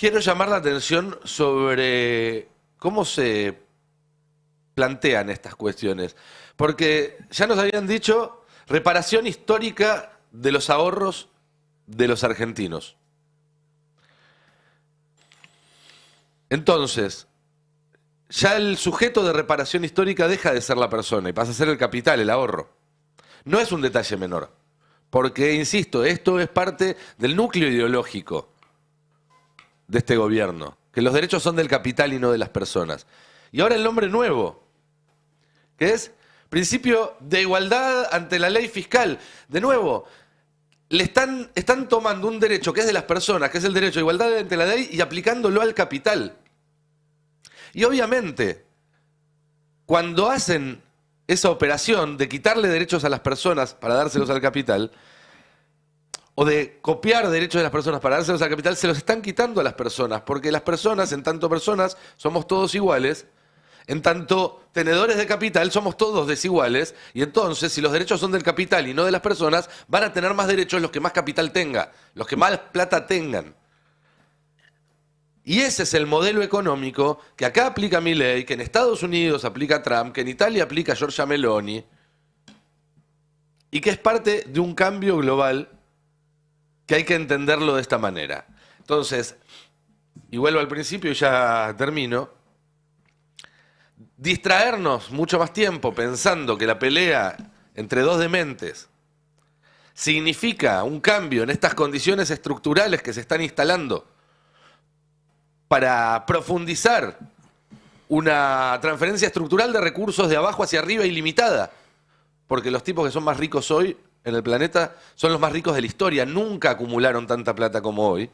quiero llamar la atención sobre cómo se plantean estas cuestiones. Porque ya nos habían dicho reparación histórica de los ahorros de los argentinos. Entonces, ya el sujeto de reparación histórica deja de ser la persona y pasa a ser el capital, el ahorro. No es un detalle menor, porque, insisto, esto es parte del núcleo ideológico de este gobierno, que los derechos son del capital y no de las personas. Y ahora el nombre nuevo, que es principio de igualdad ante la ley fiscal. De nuevo, están tomando un derecho que es de las personas, que es el derecho de igualdad ante la ley, y aplicándolo al capital. Y obviamente, cuando hacen esa operación de quitarle derechos a las personas para dárselos al capital, o de copiar derechos de las personas para dárselos al capital, se los están quitando a las personas, porque las personas, en tanto personas, somos todos iguales, en tanto tenedores de capital, somos todos desiguales, y entonces, si los derechos son del capital y no de las personas, van a tener más derechos los que más capital tengan, los que más plata tengan. Y ese es el modelo económico que acá aplica Milei, que en Estados Unidos aplica Trump, que en Italia aplica Giorgia Meloni, y que es parte de un cambio global que hay que entenderlo de esta manera. Entonces, y vuelvo al principio y ya termino, distraernos mucho más tiempo pensando que la pelea entre dos dementes significa un cambio en estas condiciones estructurales que se están instalando para profundizar una transferencia estructural de recursos de abajo hacia arriba ilimitada, porque los tipos que son más ricos hoy en el planeta son los más ricos de la historia, nunca acumularon tanta plata como hoy.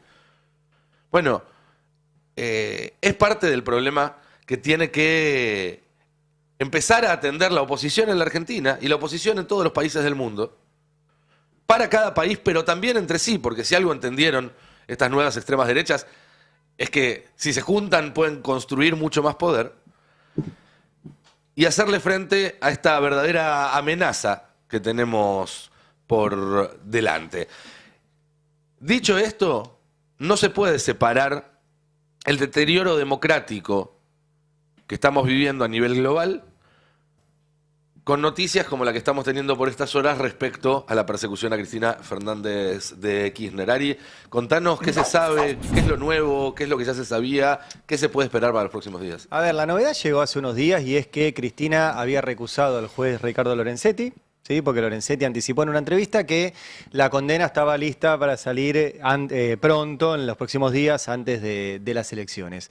Bueno, es parte del problema que tiene que empezar a atender la oposición en la Argentina y la oposición en todos los países del mundo, para cada país, pero también entre sí, porque si algo entendieron estas nuevas extremas derechas, es que si se juntan pueden construir mucho más poder y hacerle frente a esta verdadera amenaza que tenemos por delante. Dicho esto, no se puede separar el deterioro democrático que estamos viviendo a nivel global con noticias como la que estamos teniendo por estas horas respecto a la persecución a Cristina Fernández de Kirchner. Ari, contanos qué se sabe, qué es lo nuevo, qué es lo que ya se sabía, qué se puede esperar para los próximos días. A ver, la novedad llegó hace unos días y es que Cristina había recusado al juez Ricardo Lorenzetti, ¿sí? Porque Lorenzetti anticipó en una entrevista que la condena estaba lista para salir pronto, en los próximos días, antes de las elecciones.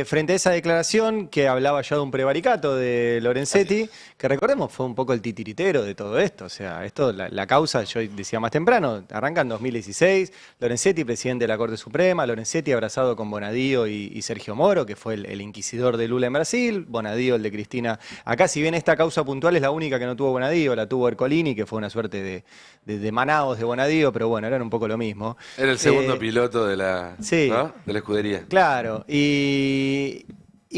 Frente a esa declaración que hablaba ya de un prevaricato de Lorenzetti, que recordemos fue un poco el titiritero de todo esto, o sea, esto, la causa, yo decía más temprano, arranca en 2016, Lorenzetti, presidente de la Corte Suprema, Lorenzetti abrazado con Bonadío y Sergio Moro, que fue el inquisidor de Lula en Brasil, Bonadío el de Cristina acá, si bien esta causa puntual es la única que no tuvo Bonadío, la tuvo Ercolini, que fue una suerte de manaos de Bonadío, pero bueno, eran un poco lo mismo. Era el segundo piloto de la, sí, ¿no? De la escudería. Claro, y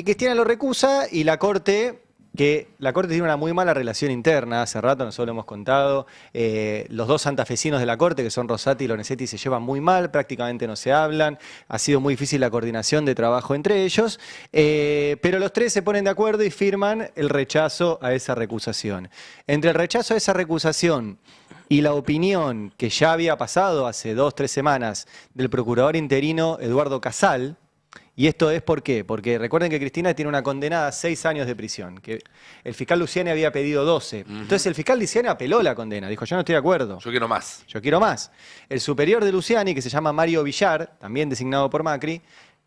Cristina lo recusa y la Corte tiene una muy mala relación interna, hace rato nosotros lo hemos contado, los dos santafesinos de la Corte, que son Rosati y Lorenzetti, se llevan muy mal, prácticamente no se hablan, ha sido muy difícil la coordinación de trabajo entre ellos, pero los tres se ponen de acuerdo y firman el rechazo a esa recusación. Entre el rechazo a esa recusación y la opinión que ya había pasado hace 2 o 3 semanas del procurador interino Eduardo Casal, y esto es ¿por qué? Porque recuerden que Cristina tiene una condenada a 6 años de prisión, que el fiscal Luciani había pedido 12. Entonces el fiscal Luciani apeló la condena, dijo yo no estoy de acuerdo. Yo quiero más. Yo quiero más. El superior de Luciani, que se llama Mario Villar, también designado por Macri,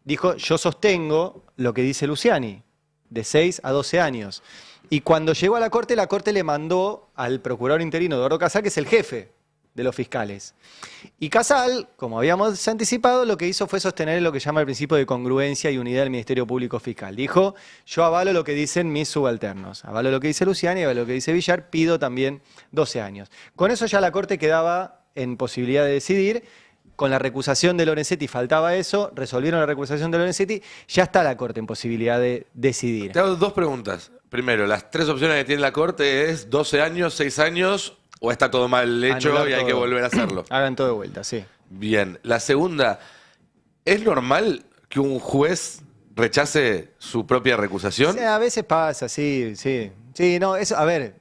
dijo yo sostengo lo que dice Luciani, de 6 a 12 años. Y cuando llegó a la Corte le mandó al procurador interino Eduardo Casal, que es el jefe de los fiscales. Y Casal, como habíamos anticipado, lo que hizo fue sostener lo que llama el principio de congruencia y unidad del Ministerio Público Fiscal. Dijo, yo avalo lo que dicen mis subalternos, avalo lo que dice Luciani, avalo lo que dice Villar, pido también 12 años. Con eso ya la Corte quedaba en posibilidad de decidir. Con la recusación de Lorenzetti faltaba eso, resolvieron la recusación de Lorenzetti, ya está la Corte en posibilidad de decidir. Te hago 2 preguntas. Primero, las 3 opciones que tiene la Corte es 12 años, 6 años... ¿O está todo mal hecho y hay que volver a hacerlo? Hagan todo de vuelta, sí. Bien. La segunda, ¿Es normal que un juez rechace su propia recusación? O sea, a veces pasa, sí, sí. Sí, no, eso, a ver,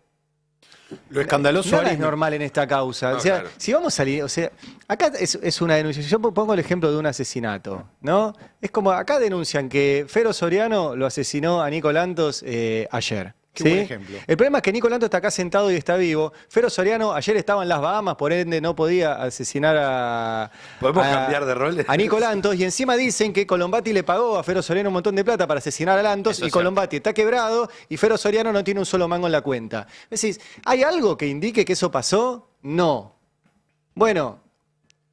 Lo escandaloso nada ahora es normal en esta causa. No, O sea, claro. si vamos a salir, o sea, acá es una denuncia. Yo pongo el ejemplo de un asesinato, ¿no? Es como acá denuncian que Fero Soriano lo asesinó a Nico Lantos ayer. Qué ¿sí? buen ejemplo. El problema es que Nico Lantos está acá sentado y está vivo. Fero Soriano ayer estaba en las Bahamas, por ende no podía asesinar a. ¿Podemos cambiar de roles? A Nico Lantos. Y encima dicen que Colombati le pagó a Fero Soriano un montón de plata para asesinar a Lantos. Eso Y es Colombati está quebrado y Fero Soriano no tiene un solo mango en la cuenta. Decís, ¿hay algo que indique que eso pasó? No. Bueno,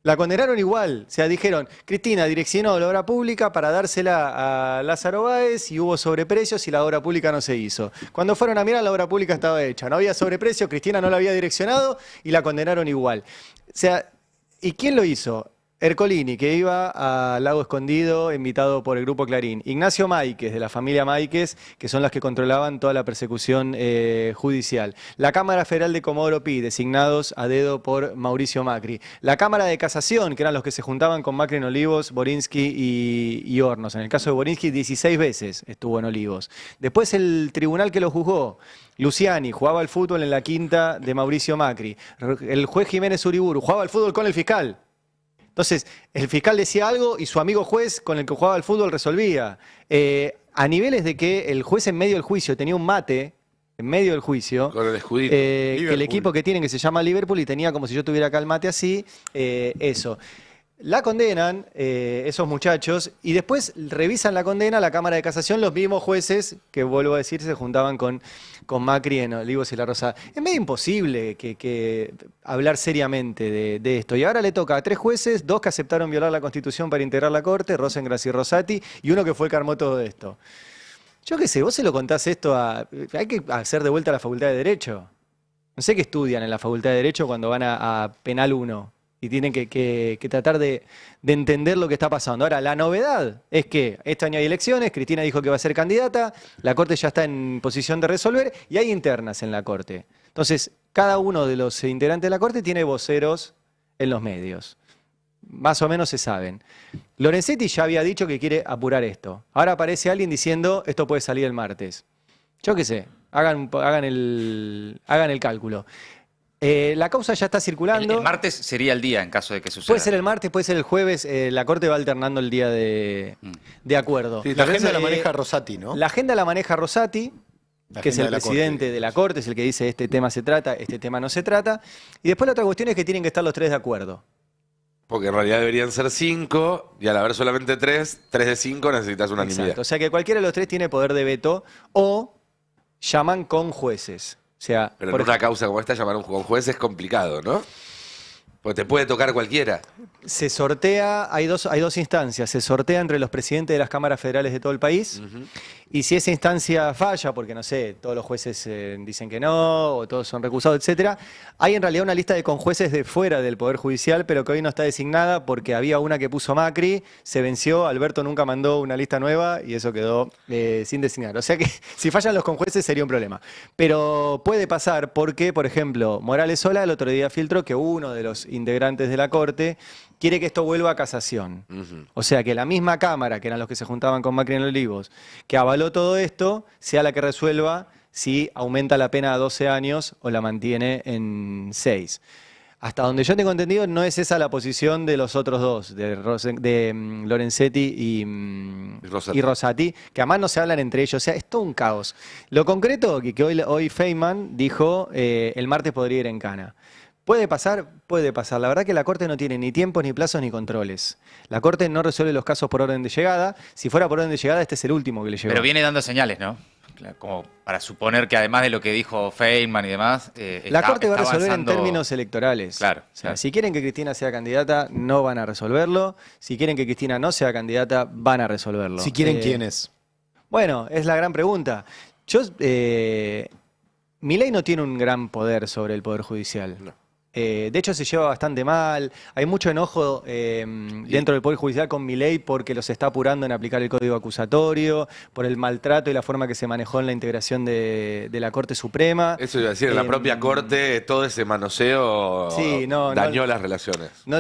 la condenaron igual. O sea, dijeron, Cristina direccionó la obra pública para dársela a Lázaro Báez y hubo sobreprecios y la obra pública no se hizo. Cuando fueron a mirar, la obra pública estaba hecha. No había sobreprecio, Cristina no la había direccionado y la condenaron igual. O sea, ¿y quién lo hizo? Ercolini, que iba a Lago Escondido, invitado por el Grupo Clarín. Ignacio Máiquez, de la familia Máiquez, que son las que controlaban toda la persecución judicial. La Cámara Federal de Comodoro Pi, designados a dedo por Mauricio Macri. La Cámara de Casación, que eran los que se juntaban con Macri en Olivos, Borinsky y Hornos. En el caso de Borinsky, 16 veces estuvo en Olivos. Después el tribunal que lo juzgó. Luciani jugaba al fútbol en la quinta de Mauricio Macri. El juez Jiménez Uriburu jugaba al fútbol con el fiscal. Entonces, el fiscal decía algo y su amigo juez con el que jugaba al fútbol resolvía. A niveles de que el juez en medio del juicio tenía un mate, en medio del juicio, Con el escudito. que el Liverpool. equipo que tienen, que se llama Liverpool, y tenía como si yo tuviera acá el mate así, eso. La condenan esos muchachos y después revisan la condena la Cámara de Casación, los mismos jueces que, vuelvo a decir, se juntaban con Macri en Olivos y La Rosada. Es medio imposible que hablar seriamente de esto. Y ahora le toca a 3 jueces, 2 que aceptaron violar la Constitución para integrar la Corte, Rosengras y Rosati, y uno que fue el que armó todo esto. Yo qué sé, vos se lo contás esto a... Hay que hacer de vuelta a la Facultad de Derecho. No sé qué estudian en la Facultad de Derecho cuando van a Penal 1 y tienen que tratar de entender lo que está pasando. Ahora, la novedad es que este año hay elecciones, Cristina dijo que va a ser candidata, la Corte ya está en posición de resolver y hay internas en la Corte. Entonces, cada uno de los integrantes de la Corte tiene voceros en los medios. Más o menos se saben. Lorenzetti ya había dicho que quiere apurar esto. Ahora aparece alguien diciendo esto puede salir el martes. Yo qué sé, hagan el cálculo. La causa ya está circulando. El martes sería el día en caso de que suceda. Puede ser el martes, puede ser el jueves. La Corte va alternando el día de acuerdo. Sí, La agenda Eh, la maneja Rosati, ¿no? La agenda la maneja Rosati, La que es agenda el de la Corte, presidente de la Corte, es el que dice este tema se trata, este tema no se trata. Y después la otra cuestión es que tienen que estar los 3 de acuerdo. Porque en realidad deberían ser 5 y al haber solamente 3 de 5 necesitas unanimidad. Exacto. O sea que cualquiera de los 3 tiene poder de veto o llaman con jueces. O sea, Pero por en una causa como esta llamar a un juez es complicado, ¿no? Porque te puede tocar cualquiera. se sortea, hay dos instancias, se sortea entre los presidentes de las cámaras federales de todo el país, y si esa instancia falla, porque no sé, todos los jueces dicen que no, o todos son recusados, etcétera, hay en realidad una lista de conjueces de fuera del Poder Judicial, pero que hoy no está designada porque había una que puso Macri, se venció, Alberto nunca mandó una lista nueva y eso quedó sin designar. O sea que si fallan los conjueces sería un problema. Pero puede pasar porque, por ejemplo, Morales Sola el otro día filtró que uno de los integrantes de la Corte quiere que esto vuelva a casación. O sea, que la misma Cámara, que eran los que se juntaban con Macri en Olivos, que avaló todo esto, sea la que resuelva si aumenta la pena a 12 años o la mantiene en 6. Hasta donde yo tengo entendido, no es esa la posición de los otros dos, de Lorenzetti y Rosati, que además no se hablan entre ellos. O sea, es todo un caos. Lo concreto, que hoy Feynman dijo, el martes podría ir en cana. ¿Puede pasar? Puede pasar. La verdad que la Corte no tiene ni tiempos, ni plazos, ni controles. La Corte no resuelve los casos por orden de llegada. Si fuera por orden de llegada, este es el último que le llegó. Pero viene dando señales, ¿no? Como para suponer que además de lo que dijo Feynman y demás... La Corte va a está resolver avanzando... en términos electorales. Claro, O sea, claro. si quieren que Cristina sea candidata, no van a resolverlo. Si quieren que Cristina no sea candidata, van a resolverlo. Si quieren, ¿quién es? Bueno, es la gran pregunta. Milei no tiene un gran poder sobre el Poder Judicial. No. De hecho, se lleva bastante mal. Hay mucho enojo dentro del Poder Judicial con Milei porque los está apurando en aplicar el código acusatorio, por el maltrato y la forma que se manejó en la integración de la Corte Suprema. Eso iba a decir, en la propia Corte todo ese manoseo Sí, dañó las relaciones. No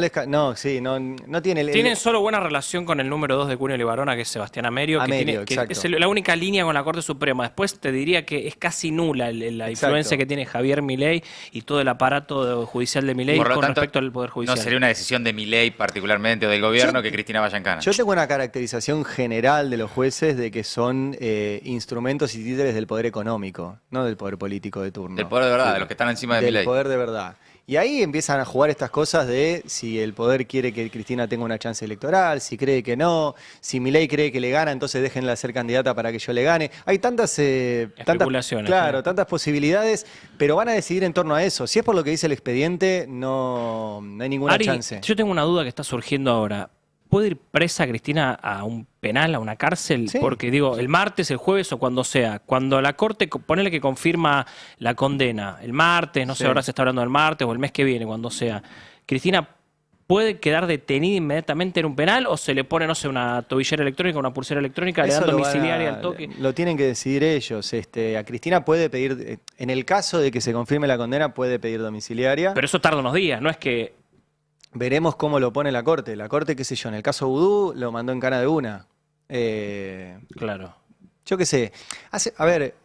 tiene... Tienen solo buena relación con el número 2 de Cuneo Libarona, que es Sebastián Amerio, que exacto. es la única línea con la Corte Suprema. Después te diría que es casi nula la influencia que tiene Javier Milei y todo el aparato judicial de Milei Por lo con tanto, respecto al Poder Judicial. No sería una decisión de Milei particularmente o del gobierno que Cristina vaya en cana. Yo tengo una caracterización general de los jueces de que son instrumentos y títeres del poder económico, no del poder político de turno. Del poder de verdad, de los que están encima de Del Milei. poder de verdad. Y ahí empiezan a jugar estas cosas de si el poder quiere que Cristina tenga una chance electoral, si cree que no, si Milei cree que le gana, entonces déjenla ser candidata para que yo le gane. Hay tantas especulaciones. tantas posibilidades, pero van a decidir en torno a eso. Si es por lo que dice el expediente, no hay ninguna Ari, chance. yo tengo una duda que está surgiendo ahora. ¿Puede ir presa Cristina a un penal, a una cárcel? Sí. Porque digo, el martes, el jueves o cuando sea. Cuando la Corte, ponele que confirma la condena, el martes, no sé, ahora se está hablando del martes o el mes que viene, cuando sea. ¿Cristina puede quedar detenida inmediatamente en un penal o se le pone, no sé, una tobillera electrónica, una pulsera electrónica, le dan Eso domiciliaria al toque? lo tienen que decidir ellos. A Cristina puede pedir, en el caso de que se confirme la condena, puede pedir domiciliaria. Pero eso tarda unos días, no es que... Veremos cómo lo pone la Corte. La Corte, qué sé yo, en el caso Vudú lo mandó en cana de una. Claro. Yo qué sé. A ver,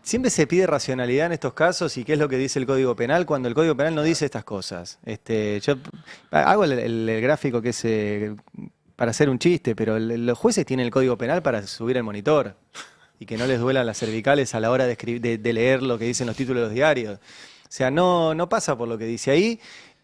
siempre se pide racionalidad en estos casos y qué es lo que dice el Código Penal cuando el Código Penal no dice estas cosas. Yo hago el gráfico que es para hacer un chiste, pero los jueces tienen el Código Penal para subir el monitor y que no les duelan las cervicales a la hora de leer lo que dicen los títulos de los diarios. O sea, no pasa por lo que dice ahí.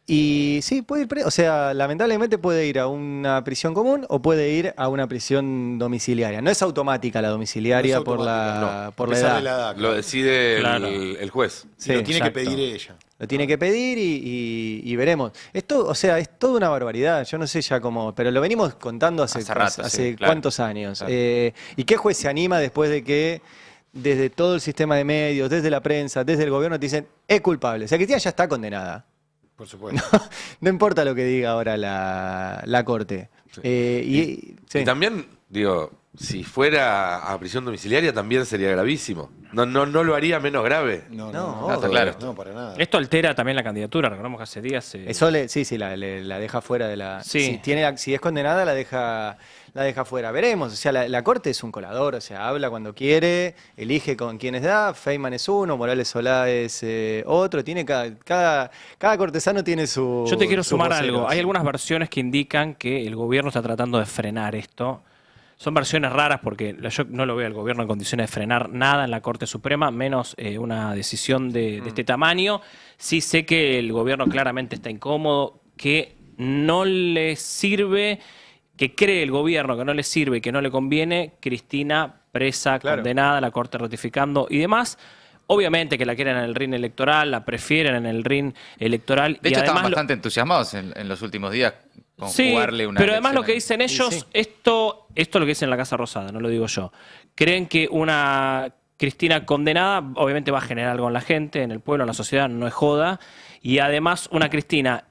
Y sí, puede ir o sea, lamentablemente puede ir a una prisión común o puede ir a una prisión domiciliaria. No es automática la domiciliaria por la edad. Lo decide Claro. el juez. Sí, lo tiene exacto. que pedir ella. Lo tiene que pedir y veremos. Esto, o sea, es toda una barbaridad. Yo no sé ya cómo, pero lo venimos contando hace rato, sí, claro. cuántos años. Claro. ¿Y qué juez se anima después de que desde todo el sistema de medios, desde la prensa, desde el gobierno te dicen es culpable? O sea, Cristina ya está condenada. Por supuesto. No importa lo que diga ahora la Corte. Sí. Sí. Y también, digo, si fuera a prisión domiciliaria también sería gravísimo. No lo haría menos grave. No, está claro. No, para nada. Esto altera también la candidatura, recordamos que hace días... Eso sí, la deja fuera de la... Sí. Si es condenada, la deja fuera. Veremos, o sea, la Corte es un colador, o sea, habla cuando quiere, elige con quienes da, Feynman es uno, Morales Solá es otro, tiene cada cortesano tiene su... Yo te quiero su sumar vocero. algo. Hay algunas versiones que indican que el gobierno está tratando de frenar esto. Son versiones raras porque yo no lo veo al gobierno en condiciones de frenar nada en la Corte Suprema, menos una decisión de este tamaño. Sí sé que el gobierno claramente está incómodo, que no le sirve, que cree el gobierno que no le sirve y que no le conviene, Cristina presa, Claro. condenada, la Corte ratificando y demás. Obviamente que la quieren en el ring electoral, la prefieren en el ring electoral. De y hecho, además estaban bastante entusiasmados en los últimos días con sí, jugarle una pero además lo que elección dicen ellos, sí. esto es lo que dicen en la Casa Rosada, no lo digo yo. Creen que una Cristina condenada obviamente va a generar algo en la gente, en el pueblo, en la sociedad, no es joda. Y además una Cristina,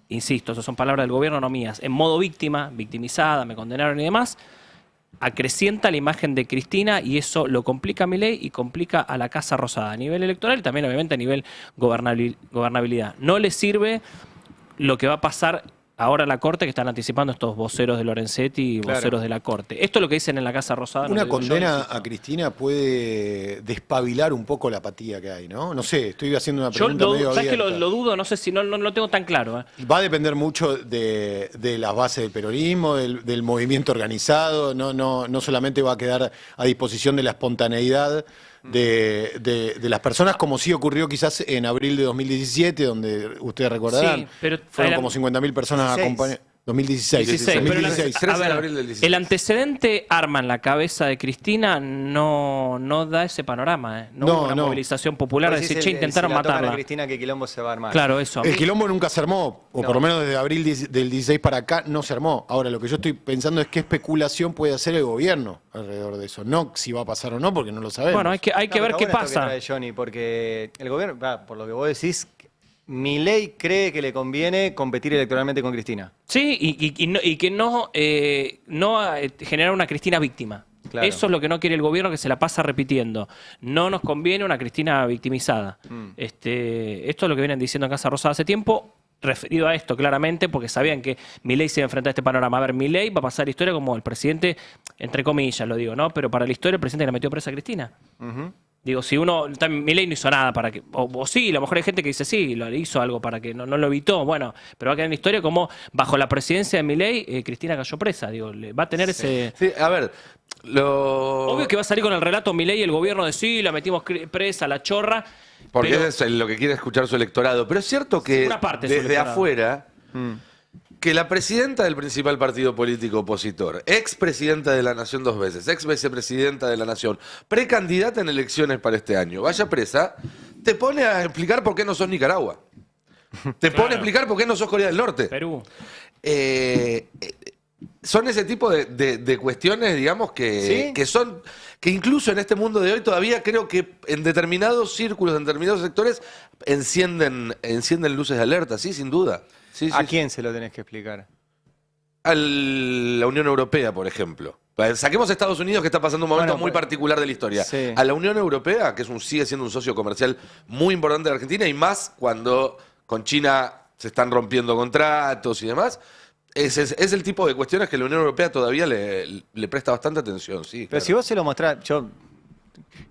insisto, esas son palabras del gobierno, no mías, en modo víctima, victimizada, me condenaron y demás, acrecienta la imagen de Cristina y eso lo complica a Milei y complica a la Casa Rosada a nivel electoral y también obviamente a nivel gobernabilidad. No le sirve lo que va a pasar ahora en la Corte, que están anticipando estos voceros de Lorenzetti y Claro. voceros de la Corte. Esto es lo que dicen en la Casa Rosada. no Una lo digo yo, condena insisto. a Cristina puede despabilar un poco la apatía que hay, ¿no? No sé, estoy haciendo una Yo pregunta medio ¿sabes que abierta. lo dudo? No sé si no lo tengo tan claro. Va a depender mucho de las bases del peronismo, del movimiento organizado, no solamente va a quedar a disposición de la espontaneidad de las personas, como sí ocurrió quizás en abril de 2017, donde ustedes recordarán, Sí, pero fueron era- como 50.000 personas 16. acompañadas. 2016. 16, pero 2016. 13 a ver, de abril del 16. el antecedente arma en la cabeza de Cristina no da ese panorama. No, No, hubo una no. movilización popular Vos de decir, decís, che, intentaron si la tocan a matarla. Cristina, ¿qué quilombo se va a armar? Claro, eso. El quilombo nunca se armó, o No. por lo menos desde abril del 16 para acá no se armó. Ahora, lo que yo estoy pensando es qué especulación puede hacer el gobierno alrededor de eso. No si va a pasar o no, porque no lo sabemos. Bueno, hay que No, ver pero qué bueno esto que pasa. trae Johnny, porque el gobierno, por lo que vos decís, Milei cree que le conviene competir electoralmente con Cristina. Sí, y que no generar una Cristina víctima. Claro. Eso es lo que no quiere el gobierno, que se la pasa repitiendo. No nos conviene una Cristina victimizada. Esto es lo que vienen diciendo en Casa Rosada hace tiempo, referido a esto claramente, porque sabían que Milei se iba a enfrentar a este panorama. A ver, Milei va a pasar a la historia como el presidente, entre comillas lo digo, ¿no? Pero para la historia el presidente que la metió presa a Cristina. Digo, si uno, Milei no hizo nada para que, o sí, a lo mejor hay gente que dice sí, lo hizo algo para que no lo evitó, bueno, pero va a quedar en la historia como bajo la presidencia de Milei, Cristina cayó presa, digo, va a tener ese... Sí, a ver, Obvio que va a salir con el relato Milei y el gobierno de sí, la metimos presa, la chorra. porque pero- es lo que quiere escuchar su electorado. Pero es cierto que Una parte de su desde electorado. afuera, que la presidenta del principal partido político opositor, expresidenta de la Nación 2 veces, ex vicepresidenta de la Nación, precandidata en elecciones para este año, vaya presa, te pone a explicar por qué no sos Nicaragua. Te pone a explicar por qué no sos Corea del Norte. Perú. Son ese tipo de cuestiones, digamos, ¿Sí? que incluso en este mundo de hoy todavía creo que en determinados círculos, en determinados sectores, encienden luces de alerta, sí, sin duda. Sí, ¿A sí, quién se lo tenés que explicar? A la Unión Europea, por ejemplo. Saquemos a Estados Unidos, que está pasando un momento Bueno, muy particular de la historia. sí. A la Unión Europea, que sigue siendo un socio comercial muy importante de Argentina, y más cuando con China se están rompiendo contratos y demás. Es el tipo de cuestiones que la Unión Europea todavía le presta bastante atención, sí. Pero claro. si vos se lo mostrás,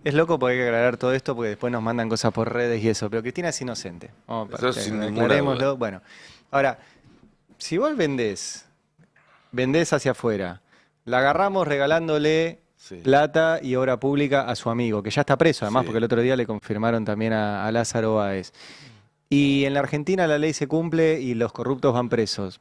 es loco porque hay que aclarar todo esto porque después nos mandan cosas por redes y eso, pero Cristina es inocente. Eso sin ninguna Aclarémoslo. duda. Bueno, ahora, si vos vendés hacia afuera, la agarramos regalándole Sí. plata y obra pública a su amigo, que ya está preso además, Sí. porque el otro día le confirmaron también a Lázaro Báez. Y en la Argentina la ley se cumple y los corruptos van presos.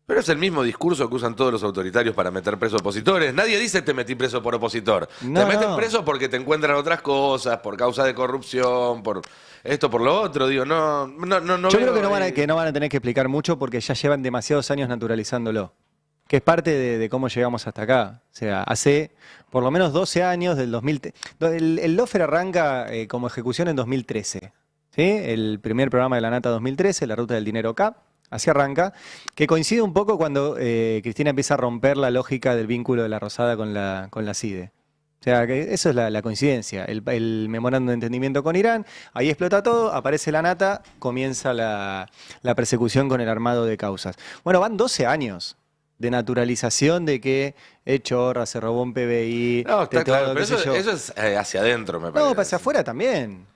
Pero es el mismo discurso que usan todos los autoritarios para meter preso opositores. Nadie dice te metí preso por opositor. No, te meten no. preso porque te encuentran otras cosas, por causa de corrupción, por esto, por lo otro. Digo, no Yo creo veo que no van ahí- que no van a tener que explicar mucho porque ya llevan demasiados años naturalizándolo. Que es parte de cómo llegamos hasta acá. O sea, hace por lo menos 12 años del 2000. El Lofer arranca como ejecución en 2013. ¿Sí? El primer programa de la Nata 2013, la Ruta del Dinero K. Así arranca, que coincide un poco cuando Cristina empieza a romper la lógica del vínculo de la Rosada con la CIDE. O sea, que eso es la coincidencia. El memorándum de entendimiento con Irán, ahí explota todo, aparece la Nata, comienza la persecución con el armado de causas. Bueno, van 12 años de naturalización de que chorra, se robó un PBI, No, está de todo, claro, qué pero sé yo. eso es hacia adentro, me parece. No, hacia afuera también.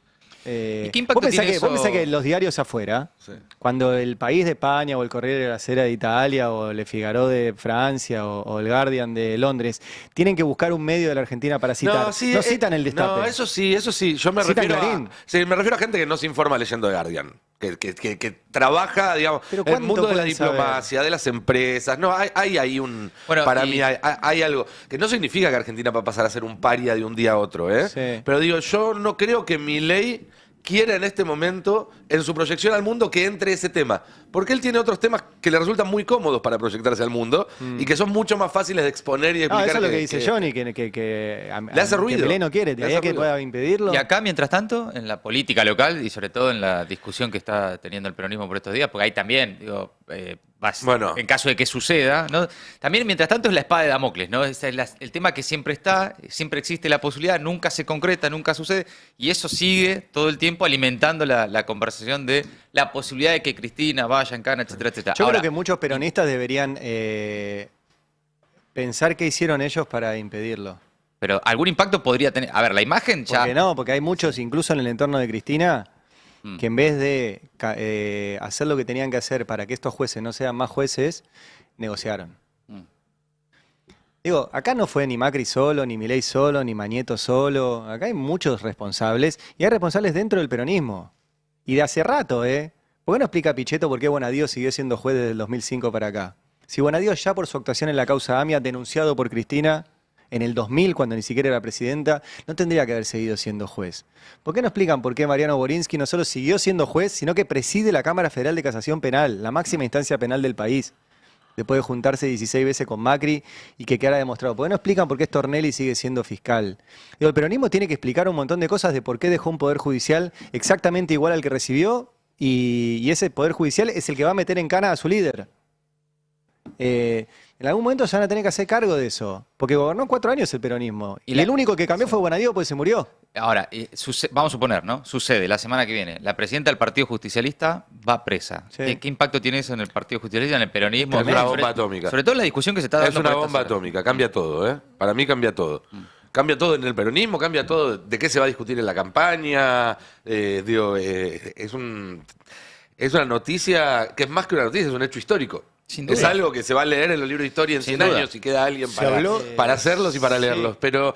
¿Y qué impacto vos pensás tiene vos eso? pensás que los diarios afuera, Sí. cuando el País de España o el Corriere della Sera de Italia o Le Figaro de Francia o el Guardian de Londres tienen que buscar un medio de la Argentina para citar, no citan el Destape. No, eso sí. Yo me Citan refiero Clarín. me refiero a gente que no se informa leyendo The Guardian. Que trabaja, digamos, Pero en el ¿cuánto mundo de la pueden saber? diplomacia, de las empresas. No, hay ahí un... Bueno, para y- mí hay algo. Que no significa que Argentina va a pasar a ser un paria de un día a otro, ¿eh? Sí. Pero digo, yo no creo que Milei quiera en este momento, en su proyección al mundo, que entre ese tema. Porque él tiene otros temas que le resultan muy cómodos para proyectarse al mundo y que son mucho más fáciles de exponer y No, explicar. eso es lo que dice Johnny, que Le hace ruido. Que Milei no quiere, de Le ahí hace a que ruido. pueda impedirlo. Y acá, mientras tanto, en la política local y sobre todo en la discusión que está teniendo el peronismo por estos días, porque ahí también, digo, Bueno. en caso de que suceda, ¿no? También, mientras tanto, es la espada de Damocles, ¿no? Es el tema que siempre está, siempre existe la posibilidad, nunca se concreta, nunca sucede, y eso sigue todo el tiempo alimentando la conversación de la posibilidad de que Cristina vaya en cana, etcétera, etcétera. Yo Ahora, creo que muchos peronistas deberían pensar qué hicieron ellos para impedirlo. pero algún impacto podría tener. A ver, la imagen ya. Porque no, porque hay muchos, incluso en el entorno de Cristina, que en vez de hacer lo que tenían que hacer para que estos jueces no sean más jueces, negociaron. Mm. Digo, acá no fue ni Macri solo, ni Milei solo, ni Mañeto solo. Acá hay muchos responsables y hay responsables dentro del peronismo. Y de hace rato, ¿eh? ¿Por qué no explica Pichetto por qué Bonadío siguió siendo juez desde el 2005 para acá? Si Bonadío ya por su actuación en la causa AMIA, denunciado por Cristina en el 2000, cuando ni siquiera era presidenta, no tendría que haber seguido siendo juez. ¿Por qué no explican por qué Mariano Borinsky no solo siguió siendo juez, sino que preside la Cámara Federal de Casación Penal, la máxima instancia penal del país? Después de juntarse 16 veces con Macri y que quedara demostrado. ¿Por qué no explican por qué Stornelli sigue siendo fiscal? El peronismo tiene que explicar un montón de cosas de por qué dejó un poder judicial exactamente igual al que recibió y ese Poder Judicial es el que va a meter en cana a su líder. En algún momento se van a tener que hacer cargo de eso, porque gobernó 4 años el peronismo. Y el único que cambió fue Bonadío porque se murió. Ahora, vamos a suponer, ¿no? Sucede la semana que viene. La presidenta del Partido Justicialista va presa. Sí. ¿Qué impacto tiene eso en el Partido Justicialista, en el peronismo? Es una bomba atómica. Sobre todo en la discusión que se está Es dando. una por bomba estas horas. atómica, cambia todo, ¿eh? Para mí cambia todo. Cambia todo en el peronismo, cambia todo de qué se va a discutir en la campaña. Es una noticia que es más que una noticia, es un hecho histórico. Sin duda. Es algo que se va a leer en los libros de historia en Sin 100 duda. años y queda alguien Se habló- para hacerlos y para leerlos. Pero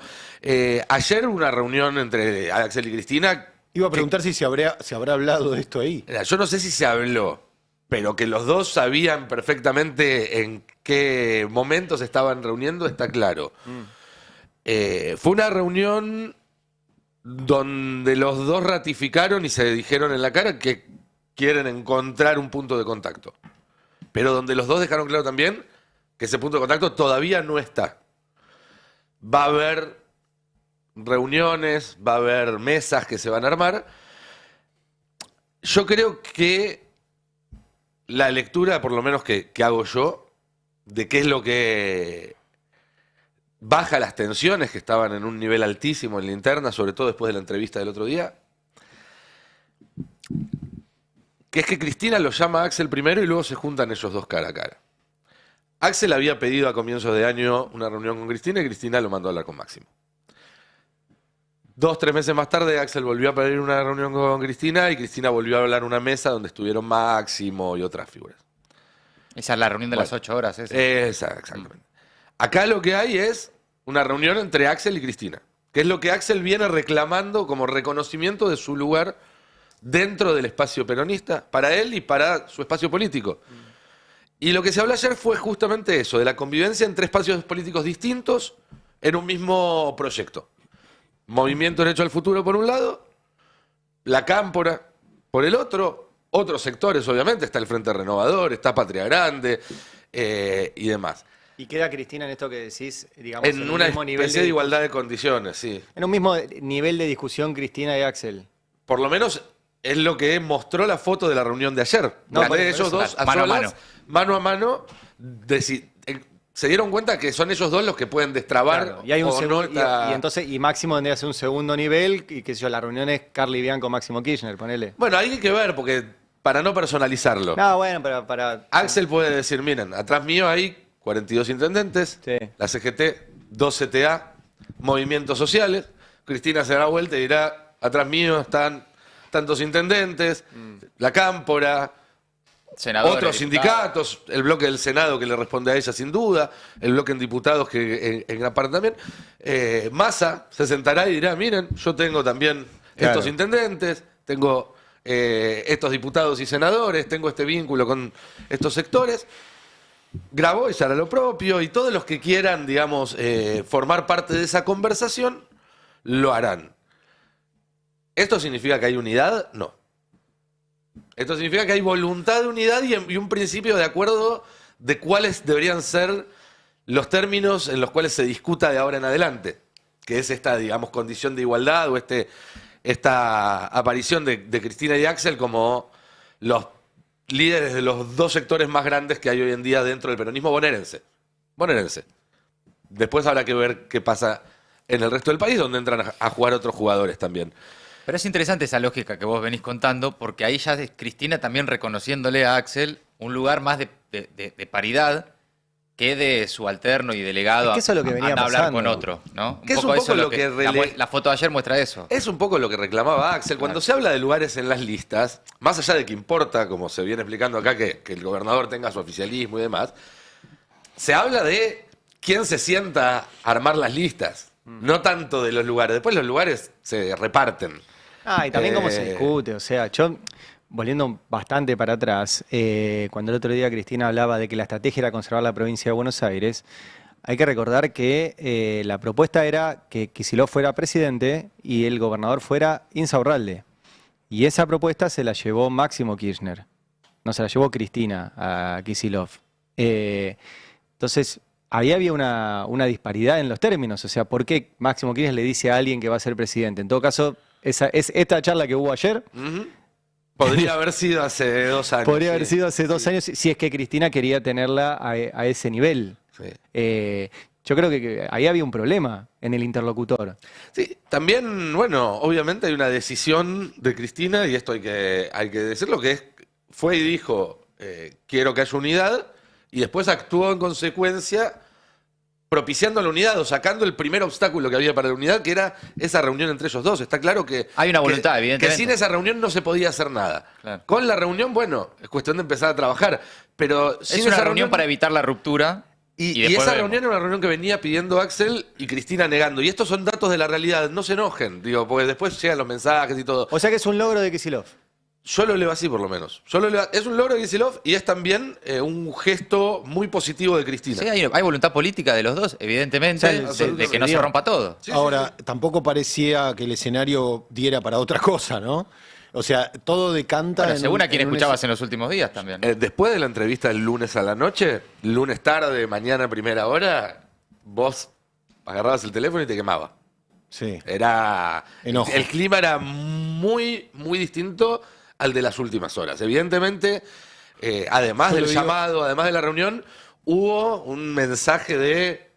ayer hubo una reunión entre Axel y Cristina. Iba a preguntar si se habrá hablado de esto ahí. Mira, yo no sé si se habló, pero que los dos sabían perfectamente en qué momentos estaban reuniendo, está claro. Fue una reunión donde los dos ratificaron y se dijeron en la cara que quieren encontrar un punto de contacto. Pero donde los dos dejaron claro también que ese punto de contacto todavía no está. Va a haber reuniones, va a haber mesas que se van a armar. Yo creo que la lectura, por lo menos que hago yo, de qué es lo que baja las tensiones que estaban en un nivel altísimo en la interna, sobre todo después de la entrevista del otro día, que es que Cristina lo llama a Axel primero y luego se juntan ellos dos cara a cara. Axel había pedido a comienzos de año una reunión con Cristina y Cristina lo mandó a hablar con Máximo. 2, 3 meses más tarde, Axel volvió a pedir una reunión con Cristina y Cristina volvió a hablar en una mesa donde estuvieron Máximo y otras figuras. Esa es la reunión de las 8 horas. Exactamente. Acá lo que hay es una reunión entre Axel y Cristina, que es lo que Axel viene reclamando como reconocimiento de su lugar dentro del espacio peronista, para él y para su espacio político. Y lo que se habló ayer fue justamente eso, de la convivencia entre espacios políticos distintos en un mismo proyecto. Movimiento Derecho al Futuro por un lado, la Cámpora por el otro, otros sectores obviamente, está el Frente Renovador, está Patria Grande y demás. Y queda Cristina en esto que decís, digamos, En un una mismo nivel especie de igualdad de condiciones, sí. en un mismo nivel de discusión Cristina y Axel. Por lo menos es lo que mostró la foto de la reunión de ayer. No, Donde por ellos eso, dos, a mano a solas, mano a mano, se dieron cuenta que son ellos dos los que pueden destrabar. Claro, y hay un o no segundo, esta- y entonces, y Máximo tendría que ser un segundo nivel, y qué sé yo, la reunión es Carly Bianco, Máximo Kirchner, ponele. Bueno, hay que ver, porque para no personalizarlo. No, bueno, para Axel puede decir, miren, atrás mío hay 42 intendentes, Sí. la CGT, 2 CTA, movimientos sociales. Cristina se dará vuelta y dirá, atrás mío están tantos intendentes, la Cámpora, Senadores, otros diputados. sindicatos, el bloque del Senado que le responde a ella sin duda, el bloque en diputados que en gran parte también. Massa se sentará y dirá, miren, yo tengo también Claro. estos intendentes, tengo estos diputados y senadores, tengo este vínculo con estos sectores. Grabois hará lo propio y todos los que quieran, digamos, formar parte de esa conversación, lo harán. ¿Esto significa que hay unidad? No. Esto significa que hay voluntad de unidad y un principio de acuerdo de cuáles deberían ser los términos en los cuales se discuta de ahora en adelante, que es esta, digamos, condición de igualdad o esta aparición de Cristina y Axel como los líderes de los dos sectores más grandes que hay hoy en día dentro del peronismo bonaerense. Después habrá que ver qué pasa en el resto del país, donde entran a jugar otros jugadores también. Pero es interesante esa lógica que vos venís contando, porque ahí ya es Cristina también reconociéndole a Axel un lugar más de paridad que de subalterno y delegado Es que eso es lo que venía a hablar pasando. con otro, ¿no? Que es un poco eso lo que la foto de ayer muestra eso. Es un poco lo que reclamaba Axel. Cuando se habla de lugares en las listas, más allá de que importa, como se viene explicando acá, que el gobernador tenga su oficialismo y demás, se habla de quién se sienta a armar las listas, no tanto de los lugares. Después los lugares se reparten. y también cómo se discute, o sea, yo, volviendo bastante para atrás, cuando el otro día Cristina hablaba de que la estrategia era conservar la provincia de Buenos Aires, hay que recordar que la propuesta era que Kicillof fuera presidente y el gobernador fuera Insaurralde. Y esa propuesta se la llevó Máximo Kirchner, no se la llevó Cristina a Kicillof. Entonces, ahí había una disparidad en los términos, o sea, ¿por qué Máximo Kirchner le dice a alguien que va a ser presidente? En todo caso, esta charla que hubo ayer, Ujú. Podría haber sido hace 2 años. Podría haber sí. sido hace 2 años si es que Cristina quería tenerla a ese nivel. Sí. Yo creo que ahí había un problema en el interlocutor. Sí, también, bueno, obviamente hay una decisión de Cristina, y esto hay que decirlo, que fue y dijo, quiero que haya unidad, y después actuó en consecuencia propiciando la unidad o sacando el primer obstáculo que había para la unidad, que era esa reunión entre ellos dos. Está claro que Hay una voluntad, que evidentemente. sin esa reunión no se podía hacer nada. Claro. Con la reunión, bueno, es cuestión de empezar a trabajar, pero sin Es una esa reunión para evitar la ruptura. y después esa vemos. reunión era una reunión que venía pidiendo Axel y Cristina negando. Y estos son datos de la realidad, no se enojen, digo, porque después llegan los mensajes y todo. O sea que es un logro de Kicillof. Yo lo leo así, por lo menos. Es un logro de Kicillof y es también un gesto muy positivo de Cristina. Sí, hay voluntad política de los dos, evidentemente, O sea, de que no se rompa todo. Sí, Ahora, tampoco parecía que el escenario diera para otra cosa, ¿no? O sea, todo decanta Bueno, en según un- a quien en un escuchabas en los últimos días también. Después de la entrevista del lunes a la noche, lunes tarde, mañana primera hora, vos agarrabas el teléfono y te quemaba. Sí. Era. Enojo. El clima era muy, muy distinto al de las últimas horas. Evidentemente, además Yo del lo digo- llamado, además de la reunión, hubo un mensaje de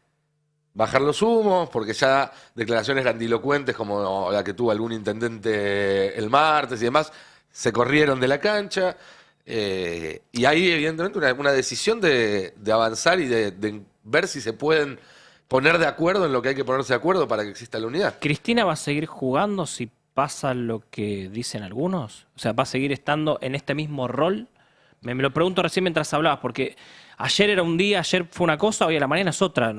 bajar los humos, porque ya declaraciones grandilocuentes como la que tuvo algún intendente el martes y demás, se corrieron de la cancha. Y hay evidentemente una decisión de avanzar y de ver si se pueden poner de acuerdo en lo que hay que ponerse de acuerdo para que exista la unidad. ¿Cristina va a seguir jugando si pasa lo que dicen algunos? O sea, ¿va a seguir estando en este mismo rol? Me lo pregunto recién mientras hablabas, porque ayer era un día, ayer fue una cosa, hoy a la mañana es otra.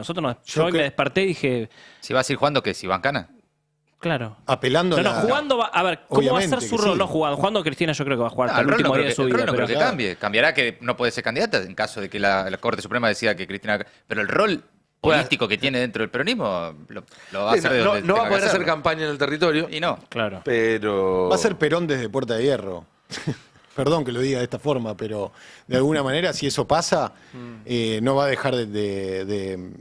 Yo hoy me desperté y dije, Si va a seguir jugando, ¿qué? ¿Si Bancana? claro. Apelando No, a la- jugando, a ver, ¿cómo va a ser Obviamente su que rol? sí. No jugando. Jugando Cristina yo creo que va a jugar hasta El el rol no último creo día de que, su el vida. rol no creo pero- que cambie. Cambiará que no puede ser candidata en caso de que la Corte Suprema decida que Cristina... Pero el rol político que tiene dentro del peronismo lo va a Sí, hacer de no, donde no va a tenga que poder hacer hacerlo. campaña en el territorio, Y no. Claro. pero... Va a ser Perón desde Puerta de Hierro. Perdón que lo diga de esta forma, pero de alguna manera, si eso pasa, no va a dejar de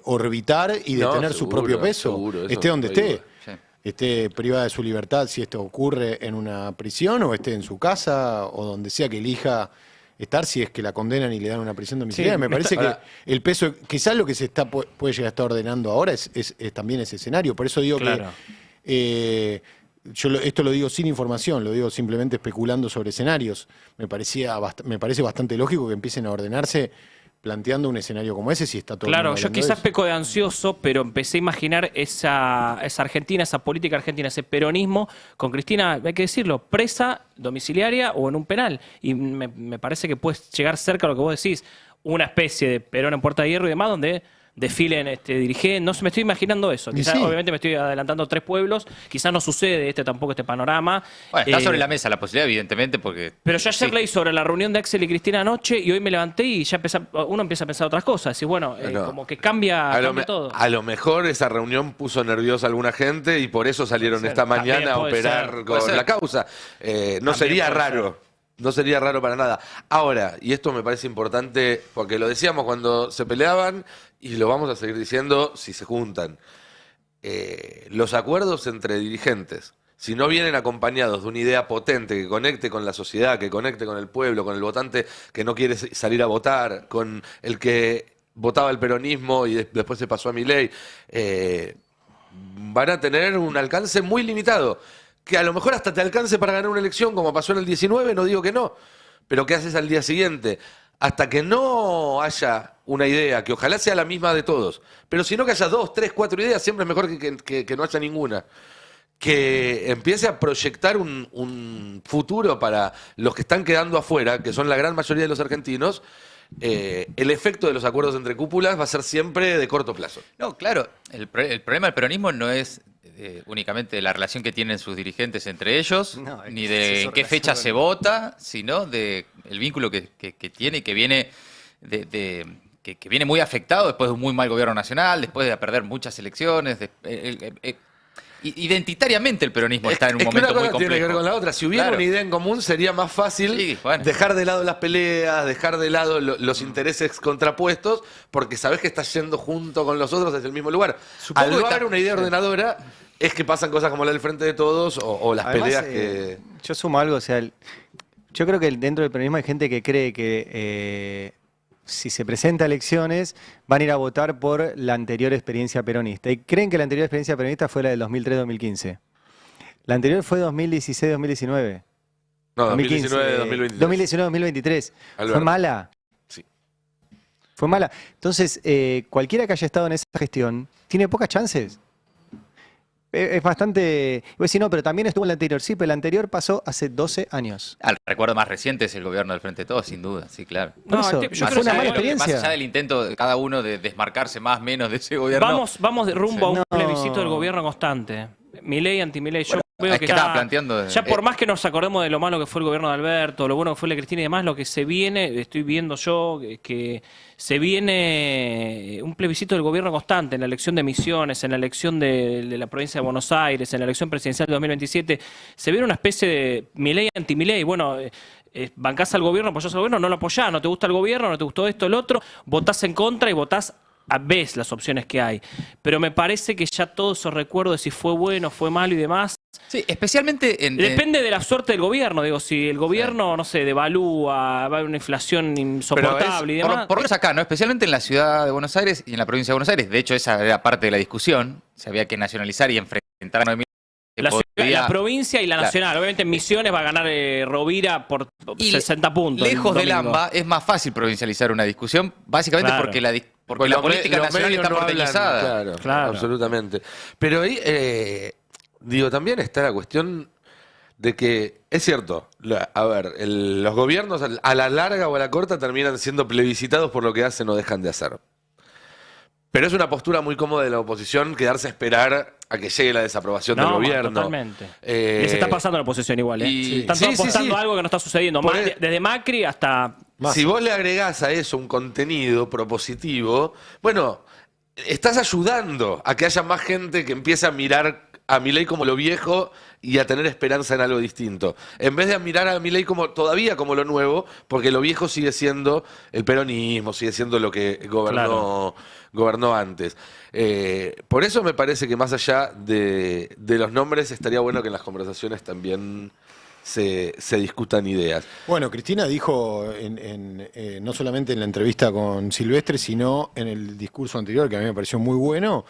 orbitar y de No, tener su seguro, propio peso, seguro, eso esté donde no hay esté. duda. Sí. Esté privada de su libertad si esto ocurre en una prisión o esté en su casa o donde sea que elija estar si es que la condenan y le dan una prisión domiciliaria. Sí, me parece que ahora- el peso, quizás lo que puede llegar a estar ordenando ahora es también ese escenario. Por eso digo Claro. que esto lo digo sin información, lo digo simplemente especulando sobre escenarios. Me parece bastante lógico que empiecen a ordenarse planteando un escenario como ese si está todo el Claro, mundo yo hablando de quizás eso. peco de ansioso, pero empecé a imaginar esa Argentina, esa política argentina, ese peronismo, con Cristina, hay que decirlo, presa, domiciliaria o en un penal. Y me parece que puede llegar cerca a lo que vos decís, una especie de Perón en Puerta de Hierro y demás, donde desfilen dirigentes. No sé, me estoy imaginando eso. Y Quizás, sí. obviamente, me estoy adelantando 3 pueblos. Quizás no sucede tampoco este panorama. Bueno, está Eh, sobre la mesa la posibilidad, evidentemente, porque... Pero yo ayer Sí. leí sobre la reunión de Axel y Cristina anoche y hoy me levanté y ya uno empieza a pensar otras cosas. Decir, bueno, Bueno, como que cambia todo. a lo mejor esa reunión puso nerviosa a alguna gente y por eso salieron esta También mañana a puede operar ser, puede con ser. la causa. No También sería puede raro. No sería raro para nada. Ahora, y esto me parece importante, porque lo decíamos cuando se peleaban y lo vamos a seguir diciendo si se juntan. Los acuerdos entre dirigentes, si no vienen acompañados de una idea potente que conecte con la sociedad, que conecte con el pueblo, con el votante que no quiere salir a votar, con el que votaba el peronismo y después se pasó a Milei, van a tener un alcance muy limitado. Que a lo mejor hasta te alcance para ganar una elección, como pasó en el 19, no digo que no. Pero ¿qué haces al día siguiente? Hasta que no haya una idea, que ojalá sea la misma de todos, pero si no que haya 2, 3, 4 ideas, siempre es mejor que no haya ninguna. Que empiece a proyectar un futuro para los que están quedando afuera, que son la gran mayoría de los argentinos, el efecto de los acuerdos entre cúpulas va a ser siempre de corto plazo. No, claro, el problema del peronismo no es únicamente la relación que tienen sus dirigentes entre ellos, No, es ni que de es en qué eso fecha relación se vota, sino de el vínculo que tiene y que viene que viene muy afectado después de un muy mal gobierno nacional, después de perder muchas elecciones. Identitariamente el peronismo está en un Es que momento una muy cosa tiene que ver complejo. con la otra. Si hubiera Claro. una idea en común, sería más fácil Sí, bueno. dejar de lado las peleas, dejar de lado los intereses contrapuestos, porque sabes que estás yendo junto con los otros hacia el mismo lugar. Supongo Al que no está- haber una idea ordenadora, es que pasan cosas como la del Frente de Todos o las Además, peleas que... yo sumo algo, o sea, yo creo que dentro del peronismo hay gente que cree que si se presenta a elecciones van a ir a votar por la anterior experiencia peronista. Y creen que la anterior experiencia peronista fue la del 2003-2015. La anterior fue 2016-2019. No, 2015, 2019-2023. 2019-2023. ¿Fue Alberto. mala? Sí. Fue mala. Entonces, cualquiera que haya estado en esa gestión tiene pocas chances. Es bastante... Voy a decir, no, pero también estuvo en la anterior. Sí, pero la anterior pasó hace 12 años. El recuerdo más reciente es el gobierno del Frente de Todos, sin duda, sí, claro. Por eso, yo fue creo una que mala Más experiencia. allá del intento de cada uno de desmarcarse más o menos de ese gobierno. Vamos de rumbo a un No. plebiscito del gobierno constante. Milei, anti-Milei. Yo veo es que que estaba planteando, ya por más que nos acordemos de lo malo que fue el gobierno de Alberto, lo bueno que fue la Cristina y demás, lo que se viene, estoy viendo yo, que se viene un plebiscito del gobierno constante en la elección de Misiones, en la elección de la provincia de Buenos Aires, en la elección presidencial de 2027. Se viene una especie de Milei, anti-Milei. Bueno, bancás al gobierno, apoyás al gobierno, no lo apoyás, no te gusta el gobierno, no te gustó esto, el otro, votás en contra y votás ves las opciones que hay. Pero me parece que ya todos esos recuerdos de si fue bueno, fue malo y demás, Sí, especialmente en... depende de la suerte del gobierno. Digo, si el gobierno, no sé, devalúa, va a haber una inflación insoportable y demás. Por lo menos acá, ¿no? Especialmente en la ciudad de Buenos Aires y en la provincia de Buenos Aires. De hecho, esa era parte de la discusión. Se había que nacionalizar y enfrentar a 9.000. La provincia y la Claro. nacional. Obviamente en Misiones va a ganar Rovira por Y 60 puntos. el Lejos del domingo. AMBA es más fácil provincializar una discusión, básicamente Claro. porque la Pues los política los nacional medios está no hablan, porteñizada. claro, Claro. absolutamente. Pero ahí, digo, también está la cuestión de que, es cierto, a ver, los gobiernos a la larga o a la corta terminan siendo plebiscitados por lo que hacen o dejan de hacer. Pero es una postura muy cómoda de la oposición quedarse a esperar a que llegue la desaprobación del gobierno. Totalmente. Eh, Les está pasando la oposición igual, ¿eh? y- Están sí, todos sí, apostando sí. a algo que no está sucediendo. Por Desde Macri hasta... Si vos le agregás a eso un contenido propositivo, bueno, estás ayudando a que haya más gente que empiece a mirar a Milei como lo viejo y a tener esperanza en algo distinto. En vez de mirar a Milei como todavía como lo nuevo, porque lo viejo sigue siendo el peronismo, sigue siendo lo que gobernó antes. Por eso me parece que más allá de los nombres, estaría bueno que en las conversaciones también se discutan ideas. Bueno, Cristina dijo no solamente en la entrevista con Silvestre, sino en el discurso anterior, que a mí me pareció muy bueno,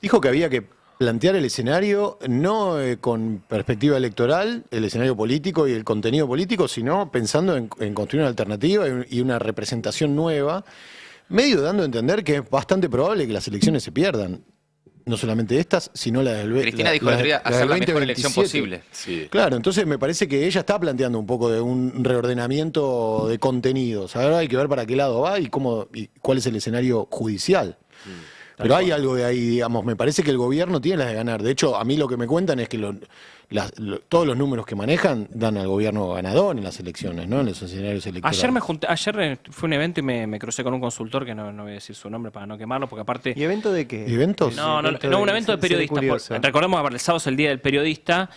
dijo que había que plantear el escenario no con perspectiva electoral, el escenario político y el contenido político, sino pensando en construir una alternativa y una representación nueva, medio dando a entender que es bastante probable que las elecciones se pierdan. No solamente estas, sino las del Cristina dijo que debería hacer la mejor elección 2027. posible. Sí. Claro, entonces me parece que ella está planteando un poco de un reordenamiento de contenidos. Ahora hay que ver para qué lado va y cuál es el escenario judicial. Pero hay algo de ahí, digamos, me parece que el gobierno tiene las de ganar. De hecho, a mí lo que me cuentan es que todos los números que manejan dan al gobierno ganador en las elecciones, ¿no? En los escenarios electorales. Ayer fue un evento y me crucé con un consultor que no voy a decir su nombre para no quemarlo, porque aparte... ¿Y evento de qué? ¿Eventos? No, un evento de periodistas. Recordemos que el sábado es el día del periodista.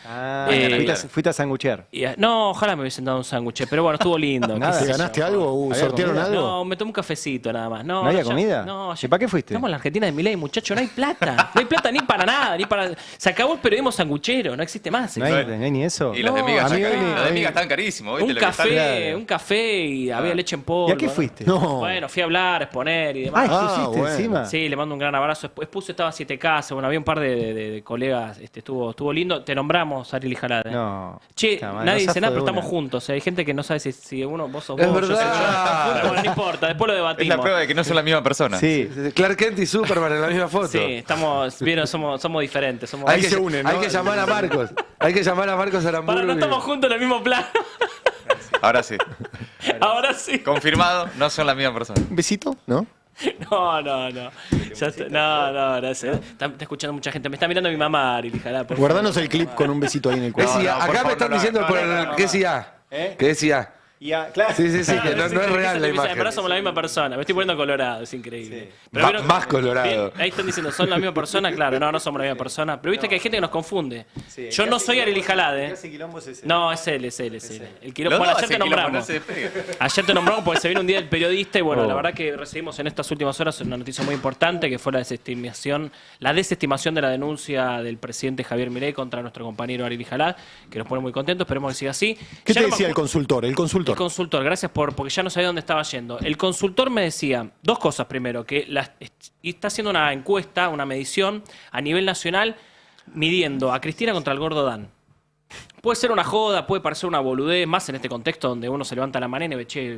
Fuiste a sanguchear. No, ojalá me hubiesen dado un sándwich, pero bueno, estuvo lindo. Nada, qué sé ¿Te yo. ganaste algo? ¿Había ¿Sortearon comida? algo? No, me tomé un cafecito nada más. No, ¿No había ya- comida? No, ¿Y para qué fuiste? Estamos en la Argentina de Milei, muchacho, no hay plata. No hay plata ni para nada, ni para... Se acabó el periodismo sanguchero, no existe más. ¿No hay ni eso? Y los de migas, a mí están hoy- los de hoy- migas están carísimos. ¿viste? Un Lo que están- café, un café y había leche en polvo. ¿Y a qué ¿no? fuiste? No. Bueno, fui a hablar, exponer y demás. ¿Expusiste bueno. encima? Sí, le mando un gran abrazo. Expuse, estaba 7K, bueno, había un par de colegas, estuvo lindo. Te nombramos, Ariel y Jalade. No. Che, Está mal, nadie no dice zafo nada, de pero estamos una. juntos. Hay gente que no sabe si vos sos Es vos, yo soy yo. verdad. Pero bueno, no importa, después lo Es debatimos. la prueba de que no son la misma persona. Sí. Clark Kent y Superman en la misma foto. Sí, vieron, somos diferentes. Somos... Hay se unen, ¿no? hay que llamar a Marcos. Hay que llamar a Marcos Aramburu. Para, no estamos juntos en el mismo plano. Ahora sí. Ahora sí. Confirmado, no son la misma persona. ¿Un besito? ¿No? No. Ya está, no, gracias. Está escuchando mucha gente. Me está mirando mi mamá, Ariel, Jalade. por favor. Guardanos el clip con un besito ahí en el ¿Qué cuello. decía? no, por Acá me favor, están no, diciendo no, por no, el... no, ¿Qué no. decía? ¿Qué decía? Claro. Sí, sí, sí, que no es real la En imagen. verdad somos la misma persona. Me estoy poniendo colorado, es increíble. Sí. Más colorado. Ahí están diciendo, ¿son la misma persona? Claro, no somos la misma persona. Pero viste que hay gente que nos confunde. Sí, Yo no soy Arely Jalade. Casi quilombo es ese. No, es él. El quilombo. Los Bueno, dos ayer te hacen quilombo, nombramos. no se despeguen. Ayer te nombramos porque se viene un día del periodista y bueno, Oh. la verdad que recibimos en estas últimas horas una noticia muy importante que fue la desestimación de la denuncia del presidente Javier Milei contra nuestro compañero Arely Jalad, que nos pone muy contentos, esperemos que siga así. ¿Qué Ya te no me decía el acu- consultor? El consultor. El consultor, gracias porque ya no sabía dónde estaba yendo. El consultor me decía dos cosas primero, que y está haciendo una encuesta, una medición a nivel nacional, midiendo a Cristina contra el Gordo Dan. Puede ser una joda, puede parecer una boludez, más en este contexto donde uno se levanta la mano y ve, che,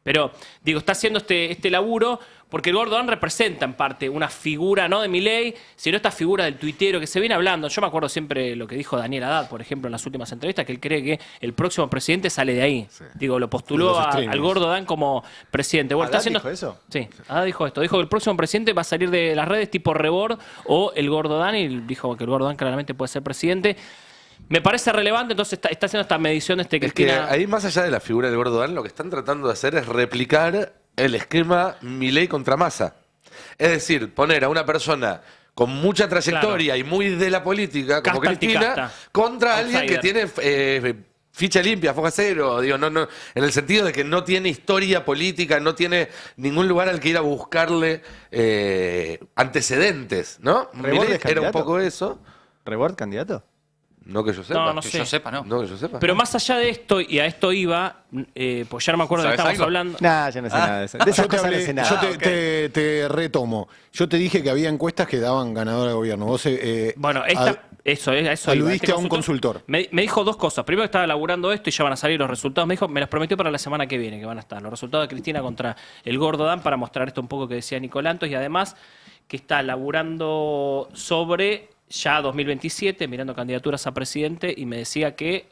pero digo, está haciendo este laburo porque el Gordo Dan representa en parte una figura no de Milei, sino esta figura del tuitero que se viene hablando. Yo me acuerdo siempre lo que dijo Daniel Haddad, por ejemplo, en las últimas entrevistas, que él cree que el próximo presidente sale de ahí. Digo, lo postuló De los extremos. al Gordo Dan como presidente. Bueno, ¿Haddad dijo eso? Sí, Haddad dijo esto. Dijo que el próximo presidente va a salir de las redes tipo Rebord o el Gordo Dan, y dijo que el Gordo Dan claramente puede ser presidente. Me parece relevante, entonces está haciendo esta medición Es que Cristina. ahí, más allá de la figura del Gordo Dan, lo que están tratando de hacer es replicar el esquema Milei contra Massa. Es decir, poner a una persona con mucha trayectoria y muy de la política, como Casta Cristina, anticasta. contra alguien que Outsider. tiene ficha limpia, foja cero. Digo, no, en el sentido de que no tiene historia política, no tiene ningún lugar al que ir a buscarle antecedentes, ¿no? ¿Rebord Milei es era un candidato? poco eso. ¿Rebord candidato? No que yo sepa. No, no Que sé. yo sepa, ¿no? No que yo sepa. Pero más allá de esto, y a esto iba, pues ya no me acuerdo de qué ¿Sabes estábamos algo? hablando. Nah, yo no sé nada de eso. De esas Yo te, cosas no hablé- sé yo nada. te retomo. Yo te dije que había encuestas que daban ganador al gobierno. Vos, Bueno, eso iba, aludiste este a un consultor. Me dijo dos cosas. Primero que estaba elaborando esto y ya van a salir los resultados. Me dijo, me los prometió para la semana que viene, que van a estar los resultados de Cristina contra el Gordo Dan, para mostrar esto un poco que decía Nicolantos, y además que está laburando sobre ya 2027, mirando candidaturas a presidente, y me decía que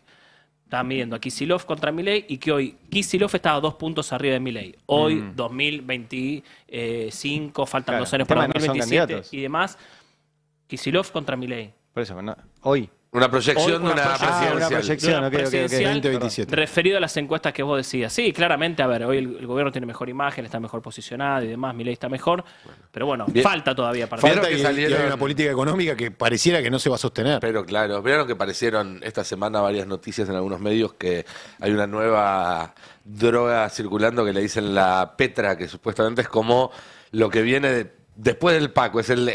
estaba midiendo a Kicillof contra Milei y que hoy Kicillof estaba 2 puntos arriba de Milei. Hoy, 2025, faltan Claro, 2 años el tema para no son 2027 candidatos. y demás. Kicillof contra Milei. Por eso, no. Hoy. Una proyección Hoy de una una proyección. Ah, una presidencial. proyección. Ok, ok, ok. Presidencial. 2027. Referido a las encuestas que vos decías. Sí, claramente, a ver, hoy el gobierno tiene mejor imagen, está mejor posicionado y demás, Milei está mejor, pero bueno, Bien. falta todavía para Vieron Falta que y salieron- hay una política económica que pareciera que no se va a sostener. Pero claro, vieron que aparecieron esta semana varias noticias en algunos medios que hay una nueva droga circulando que le dicen la Petra, que supuestamente es como lo que viene después del Paco, es el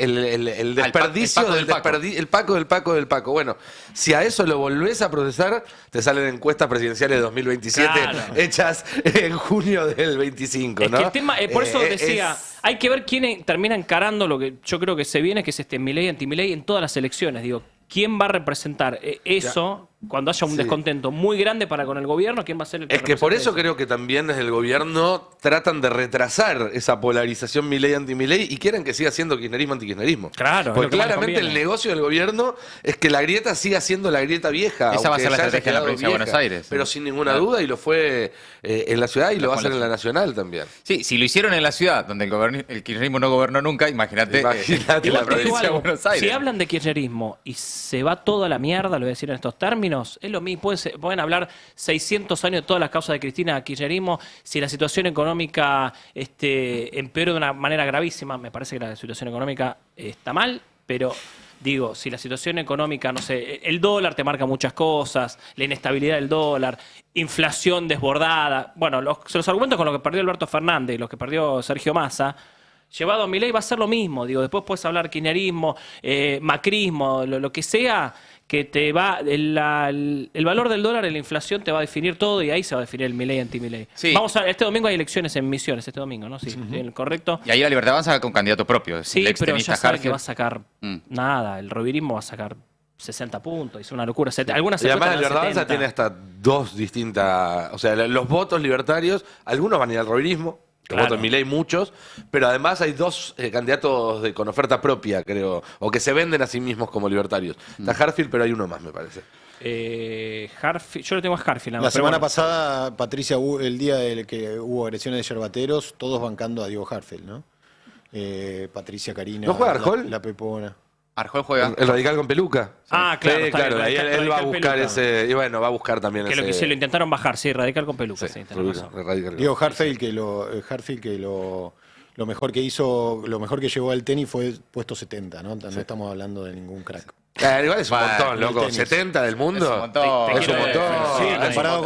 desperdicio el Paco del del Paco. el Paco del Paco del Paco. Bueno, si a eso lo volvés a procesar, te salen encuestas presidenciales de 2027 Claro. hechas en junio del 25, Es ¿no? que el tema, por eso decía, es- hay que ver quién termina encarando lo que yo creo que se viene, que es Milei, anti-Milei en todas las elecciones. Digo, ¿quién va a representar eso cuando haya un Sí. descontento muy grande para con el gobierno? ¿Quién va a ser el Es que por represente eso creo que también desde el gobierno tratan de retrasar esa polarización Milei anti-Milei y quieren que siga siendo kirchnerismo anti-kirchnerismo. Claro, es lo Porque que más les claramente el conviene. negocio del gobierno es que la grieta siga siendo la grieta vieja. Esa va a aunque ser la ya haya estrategia en la quedado provincia de Buenos Aires. Pero sin ninguna Claro. duda, y lo fue en la ciudad y lo va a hacer en la Con nacional también. Sí, si lo hicieron en la ciudad, donde el kirchnerismo no gobernó nunca, imagínate Imagínate en la la Te digo provincia de algo, Buenos Aires. si hablan de kirchnerismo y se va toda la mierda, lo voy a decir en estos términos, es lo mismo. Pueden hablar 600 años de todas las causas de Cristina kirchnerismo. Si la situación económica empeora de una manera gravísima, me parece que la situación económica está mal, pero digo, si la situación económica, no sé, el dólar te marca muchas cosas, la inestabilidad del dólar, inflación desbordada, bueno, los argumentos con los que perdió Alberto Fernández y los que perdió Sergio Massa, llevado a Milei va a ser lo mismo. Digo, después puedes hablar kirchnerismo, macrismo, lo que sea, que te va el valor del dólar en la inflación te va a definir todo y ahí se va a definir el Milei anti-Milei. Sí. Vamos a este domingo hay elecciones en Misiones, este domingo, ¿no? Sí, bien, correcto. Y ahí la Libertad Avanza con candidato propio. Sí, el pero extenista ya sabe que Harfield. va a sacar Mm. nada, el rovirismo va a sacar 60 puntos, es una locura. Algunas Y además el encuestas dan Libertad Avanza 70. tiene hasta dos distintas, o sea, los votos libertarios, algunos van a ir al rovirismo, que Claro. votan Milei muchos, pero además hay dos candidatos con oferta propia, creo, o que se venden a sí mismos como libertarios. Está Harfield, pero hay uno más, me parece. Harfield, yo lo tengo a Harfield. nada La más, pero semana bueno. pasada, Patricia, el día del que hubo agresiones de yerbateros, todos bancando a Diego Harfield, ¿no? Patricia, Karina, ¿No juega Arjol? la Pepona. Arjol juega. El radical con peluca. Ah, claro, Sí, está claro. bien, Ahí radical- él va a radical buscar peluca. ese. Y bueno, va a buscar también Que ese. lo que se lo intentaron bajar, sí, radical con peluca. Sí, tenés razón. radical. Digo, Hartfield que lo mejor que hizo, lo mejor que llegó al tenis fue puesto 70, ¿no? No estamos hablando de ningún crack. Igual es un Bueno, montón, el loco. tenis. 70 del mundo. Es un montón. Te Es un quiero montón. defender. Sí, es un comparado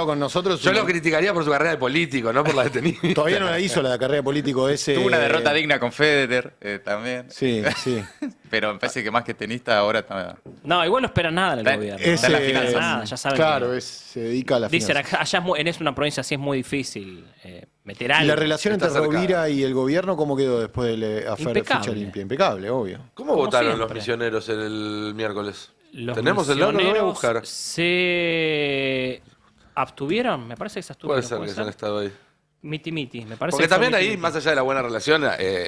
montón. con nosotros. Yo lo criticaría por su carrera de político, no por la de tenista. Todavía no la hizo la carrera de político ese. Tuvo una derrota digna con Federer también. Sí, sí. Pero me parece que más que tenista ahora está... No, igual no esperan nada del Está- gobierno. Está en las Ese- finanzas. Nada, ya saben Claro, que- se dedica a la Dicen, finanza. allá es una provincia así, es muy difícil meter ¿Y algo. la relación Está entre cercana. Rovira y el gobierno cómo quedó después de la afer Impecable. Ficha Limpia? Impecable, obvio. ¿Cómo Como votaron los siempre. misioneros el miércoles? Los ¿Tenemos el logro? Lo voy a misioneros buscar. se abstuvieron, me parece que se abstuvieron. Puede ser que se han estado ahí. Miti, me parece. Porque que fue también ahí, miti. más allá de la buena relación,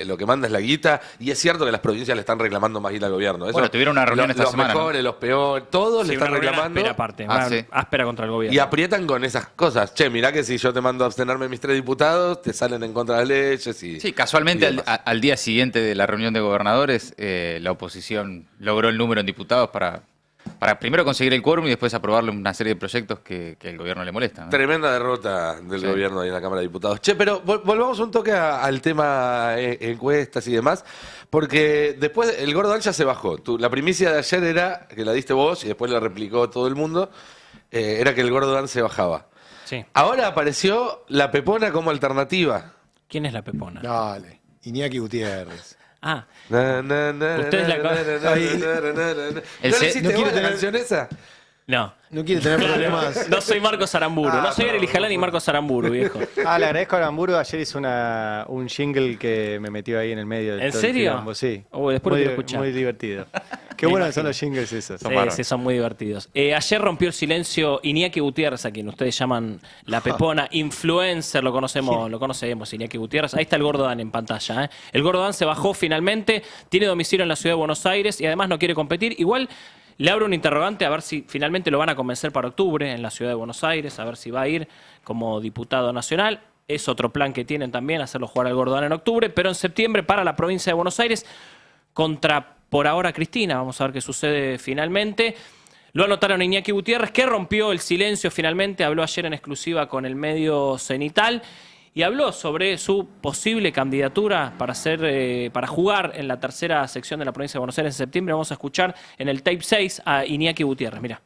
lo que manda es la guita. Y es cierto que las provincias le están reclamando más guita al gobierno. Eso, Bueno, tuvieron una reunión esta los semana, ¿no? mejores, los peores, todos Sí, le una están reunión reclamando. áspera aparte, Ah, una sí. áspera contra el gobierno. Y aprietan con esas cosas. Che, mirá que si yo te mando a abstenerme mis 3 diputados, te salen en contra de las leyes. Y, Sí, casualmente y al, demás. al día siguiente de la reunión de gobernadores, la oposición logró el número en diputados para primero conseguir el quórum y después aprobarle una serie de proyectos que el gobierno le molesta, ¿no? Tremenda derrota del Sí. gobierno ahí en la Cámara de Diputados. Che, pero volvamos un toque al tema encuestas y demás, porque después el Gordo ya se bajó. La primicia de ayer era, que la diste vos y después la replicó todo el mundo, era que el Gordo se bajaba. Sí. Ahora apareció la Pepona como alternativa. ¿Quién es la Pepona? Dale. Iñaki Gutiérrez. Ah, Ustedes la- El ¿No se- le hiciste no vos quiere la tener- canción esa? no. No quiere tener problemas. No soy Marcos Aramburu. no soy Ariel Jalán ni Marcos Aramburu, viejo. Le agradezco a Aramburu. Ayer hizo un jingle que me metió ahí en el medio. de ¿En todo el serio? quilombo, sí. Después lo muy, quiero escuchar. muy divertido. Qué buenos son los jingles esos. Sí, sí, son muy divertidos. Ayer rompió el silencio Iñaki Gutiérrez, a quien ustedes llaman la Pepona, influencer, lo conocemos, Iñaki Gutiérrez. Ahí está el Gordo Dan en pantalla. El Gordo Dan se bajó finalmente, tiene domicilio en la ciudad de Buenos Aires y además no quiere competir. Igual le abro un interrogante a ver si finalmente lo van a convencer para octubre en la ciudad de Buenos Aires, a ver si va a ir como diputado nacional. Es otro plan que tienen también, hacerlo jugar al Gordo Dan en octubre, pero en septiembre para la provincia de Buenos Aires contra, por ahora, Cristina. Vamos a ver qué sucede finalmente. Lo anotaron a Iñaki Gutiérrez, que rompió el silencio finalmente. Habló ayer en exclusiva con el medio Cenital y habló sobre su posible candidatura para jugar en la tercera sección de la provincia de Buenos Aires en septiembre. Vamos a escuchar en el tape 6 a Iñaki Gutiérrez. Mirá.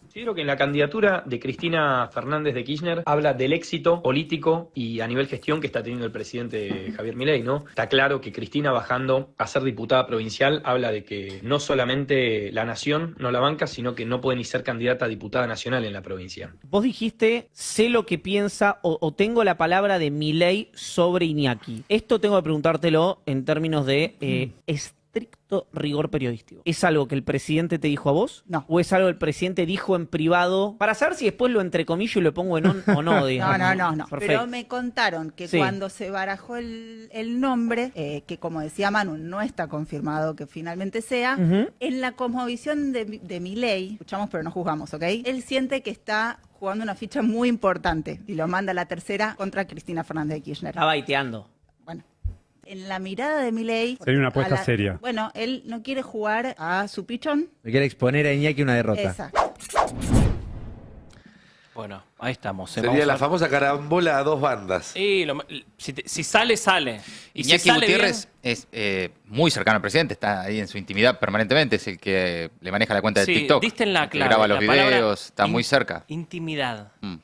Considero que en la candidatura de Cristina Fernández de Kirchner habla del éxito político y a nivel gestión que está teniendo el presidente Javier Milei, ¿no? Está claro que Cristina bajando a ser diputada provincial habla de que no solamente la nación no la banca, sino que no puede ni ser candidata a diputada nacional en la provincia. Vos dijiste, sé lo que piensa o tengo la palabra de Milei sobre Iñaki. Esto tengo que preguntártelo en términos de estricto rigor periodístico. ¿Es algo que el presidente te dijo a vos? No. ¿O es algo que el presidente dijo en privado? Para saber si después lo entrecomillo y lo pongo en on o no, digamos. No. Perfecto. Pero me contaron que Sí. cuando se barajó el nombre, que como decía Manu, no está confirmado que finalmente sea, Ujú. en la cosmovisión de Milei, escuchamos pero no juzgamos, ¿ok? Él siente que está jugando una ficha muy importante y lo manda a la tercera contra Cristina Fernández de Kirchner. Está baiteando. Bueno, en la mirada de Milei... Sería una apuesta seria. Bueno, él no quiere jugar a su pichón. Me quiere exponer a Iñaki una derrota. Exacto. Bueno, ahí estamos. Sería Vamos la a- famosa carambola a dos bandas. Y si sale, sale. Y si Iñaki sale Gutiérrez es muy cercano al presidente, está ahí en su intimidad permanentemente, es el que le maneja la cuenta de Sí, TikTok, diste en la el que clave, graba los la palabra videos, está muy cerca. Intimidad. Mm.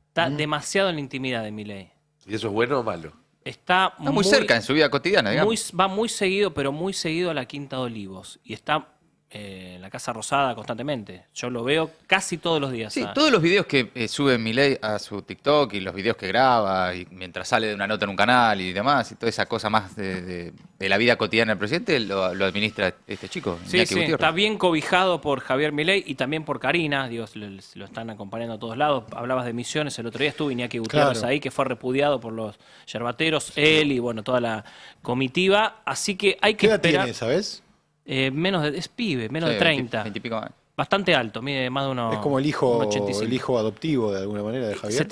Está demasiado en la intimidad de Milei. ¿Y eso es bueno o malo? Está muy cerca en su vida cotidiana, digamos. va muy seguido, pero muy seguido a la Quinta de Olivos. Y está en la Casa Rosada constantemente. Yo lo veo casi todos los días. Sí, todos los videos que sube Milei a su TikTok y los videos que graba y mientras sale de una nota en un canal y demás, y toda esa cosa más de la vida cotidiana del presidente lo administra este chico, Sí, Iñaki sí, Gutiérrez. está bien cobijado por Javier Milei y también por Karina, digo, lo están acompañando a todos lados. Hablabas de Misiones, el otro día estuvo Iñaki Gutiérrez Claro. ahí, que fue repudiado por los yerbateros, él y bueno, toda la comitiva. Así que hay que ¿Qué edad esperar. tiene, sabes? Es pibe, menos Sí, de 30. 20 y pico más. bastante alto, mide más de uno. Es como el hijo 1,85. adoptivo de alguna manera de Javier.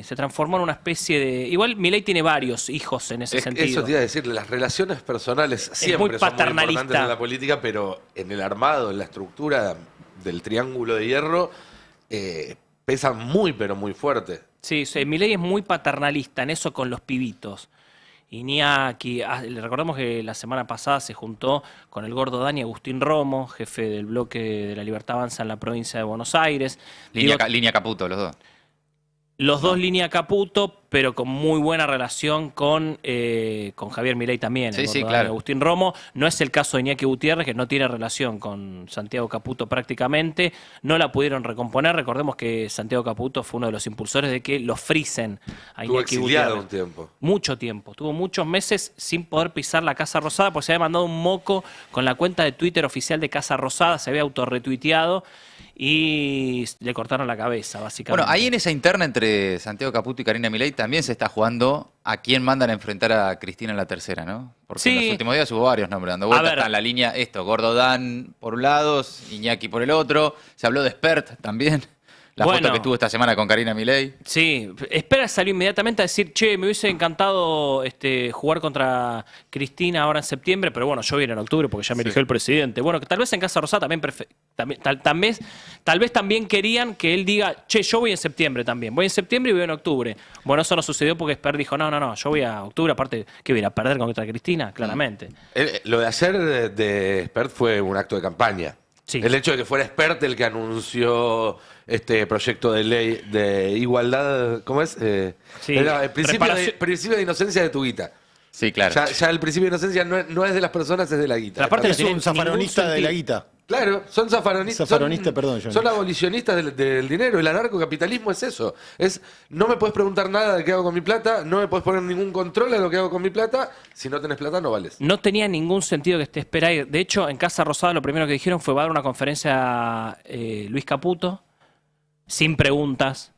Se transformó en una especie de... Igual Milei tiene varios hijos en ese sentido. Eso te iba a decir, las relaciones personales siempre muy son muy paternalista. importantes en la política, pero en el armado, en la estructura del triángulo de hierro, pesan muy, pero muy fuerte. Sí, Milei es muy paternalista en eso con los pibitos. Iñaki, le recordamos que la semana pasada se juntó con el gordo Dani Agustín Romo, jefe del bloque de la Libertad Avanza en la provincia de Buenos Aires. Línea Caputo, los dos. Los dos línea Caputo, pero con muy buena relación con Javier Milei también. Sí, el sí, gordo claro. Dani Agustín Romo. No es el caso de Iñaki Gutiérrez, que no tiene relación con Santiago Caputo prácticamente. No la pudieron recomponer. Recordemos que Santiago Caputo fue uno de los impulsores de que lo frisen a Estuvo Iñaki exiliado Gutiérrez. un tiempo. Mucho tiempo. Tuvo muchos meses sin poder pisar la Casa Rosada porque se había mandado un moco con la cuenta de Twitter oficial de Casa Rosada, se había autorretuiteado y le cortaron la cabeza, básicamente. Bueno, ahí en esa interna entre Santiago Caputo y Karina Milei también se está jugando a quién mandan a enfrentar a Cristina en la tercera, ¿no? Porque en Sí. los últimos días hubo varios nombres dando vueltas. ver. Está en la línea Gordo Dan por un lado, Iñaki por el otro. Se habló de Spert también. La Bueno. foto que tuvo esta semana con Karina Milei. Sí, Espera salió inmediatamente a decir, che, me hubiese encantado jugar contra Cristina ahora en septiembre, pero bueno, yo vine en octubre porque ya me eligió el presidente. Bueno, que tal vez en Casa Rosada también, tal vez también querían que él diga, che, yo voy en septiembre también, voy en septiembre y voy en octubre. Bueno, eso no sucedió porque Esper dijo, no, yo voy a octubre, aparte, ¿qué voy a ir a perder contra Cristina? Claramente. Lo de ayer de Spert fue un acto de campaña. Sí. El hecho de que fuera Spert el que anunció este proyecto de ley de igualdad, ¿cómo es? Sí. Era el Reparación- principio de inocencia de tu guita. Sí, claro. Ya el principio de inocencia no es de las personas, es de la guita. Pero aparte Es no tiene un zafaronista ningún de la sentido. guita. Claro, son zafaronistas. Zafaronista, perdón, Johnny. Son abolicionistas del dinero. El anarcocapitalismo es eso. No me puedes preguntar nada de qué hago con mi plata, no me puedes poner ningún control a lo que hago con mi plata. Si no tenés plata, no vales. No tenía ningún sentido que esté Esper ahí. De hecho, en Casa Rosada lo primero que dijeron fue va a dar una conferencia Luis Caputo, sin preguntas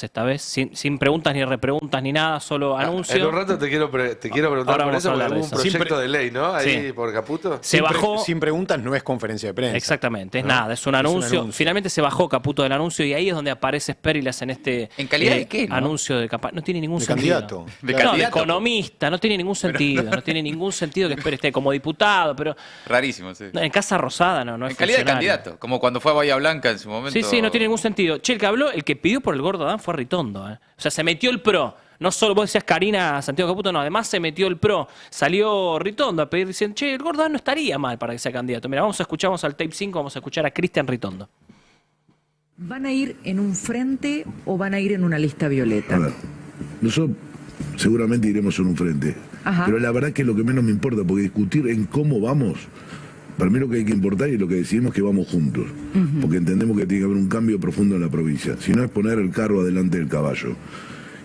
esta vez, sin preguntas ni repreguntas ni nada, solo anuncio. En un rato te quiero preguntar Ahora por vamos eso, a porque hablar de hubo un eso. proyecto de ley, ¿no? Ahí Sí. por Caputo. Se bajó. Sin preguntas no es conferencia de prensa. Exactamente, es ¿no? nada, es un anuncio. Finalmente se bajó Caputo del anuncio y ahí es donde aparece Esper y le hacen ¿En calidad de qué, no? anuncio de campaña. No tiene ningún De sentido. candidato. De No, candidato. de economista, no tiene ningún sentido. No tiene ningún sentido que Esper esté como diputado, pero Rarísimo, sí. no, en Casa Rosada no es En calidad de funcionario. candidato, como cuando fue a Bahía Blanca en su momento. Sí, no tiene ningún sentido. Che, el que habló, el que pidió por el gordo Dan fue Ritondo. O sea, se metió el PRO. No solo vos decías Karina Santiago Caputo, no, además se metió el PRO. Salió Ritondo a pedir, diciendo, che, el gordo Dan no estaría mal para que sea candidato. Mira, vamos al tape 5, vamos a escuchar a Cristian Ritondo. ¿Van a ir en un frente o van a ir en una lista violeta? A ver, nosotros seguramente iremos en un frente, Ajá. pero la verdad que es lo que menos me importa, porque discutir en cómo vamos, para mí lo que hay que importar y lo que decidimos es que vamos juntos, porque entendemos que tiene que haber un cambio profundo en la provincia, si no es poner el carro adelante del caballo.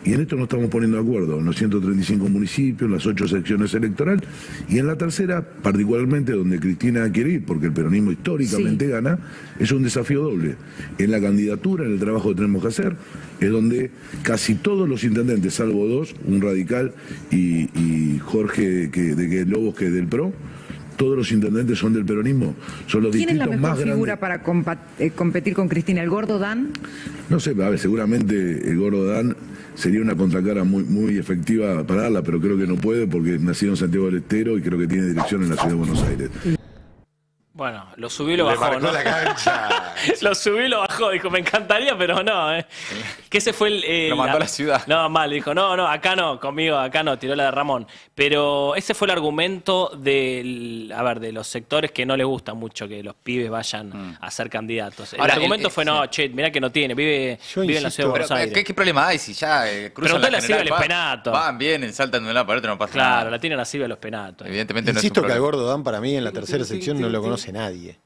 Y en esto nos estamos poniendo de acuerdo, en los 135 municipios, en las 8 secciones electorales, y en la tercera, particularmente donde Cristina quiere ir, porque el peronismo históricamente gana, es un desafío doble. En la candidatura, en el trabajo que tenemos que hacer, es donde casi todos los intendentes, salvo dos, un radical y Jorge de Lobos, que es del PRO, todos los intendentes son del peronismo, son los ¿Quién es la distritos mejor más figura grandes. para competir con Cristina? ¿El gordo Dan? No sé, a ver, seguramente el gordo Dan sería una contracara muy efectiva para darla, pero creo que no puede porque es nacido en Santiago del Estero y creo que tiene dirección en la ciudad de Buenos Aires. Bueno, lo subió y lo Le bajó, marcó ¿no? la cancha. Lo subió y lo bajó, dijo, me encantaría, pero no, Que ese fue Lo mandó a la ciudad. No, mal, dijo, no, acá no, conmigo, acá no, tiró la de Ramón. Pero ese fue el argumento de los sectores que no les gusta mucho que los pibes vayan a ser candidatos. El Ahora, argumento fue, no, che, mirá que no tiene, vive en la ciudad de Buenos Aires. ¿Qué problema hay si ya cruzan Preguntale la a Silvia general? Lespenato. Van, vienen, saltan de un lado para otro, no pasa Claro, nada. la tienen así a los penatos. Evidentemente no es un Insisto que al problema. gordo Dan para mí en la tercera sección no lo conoce nadie.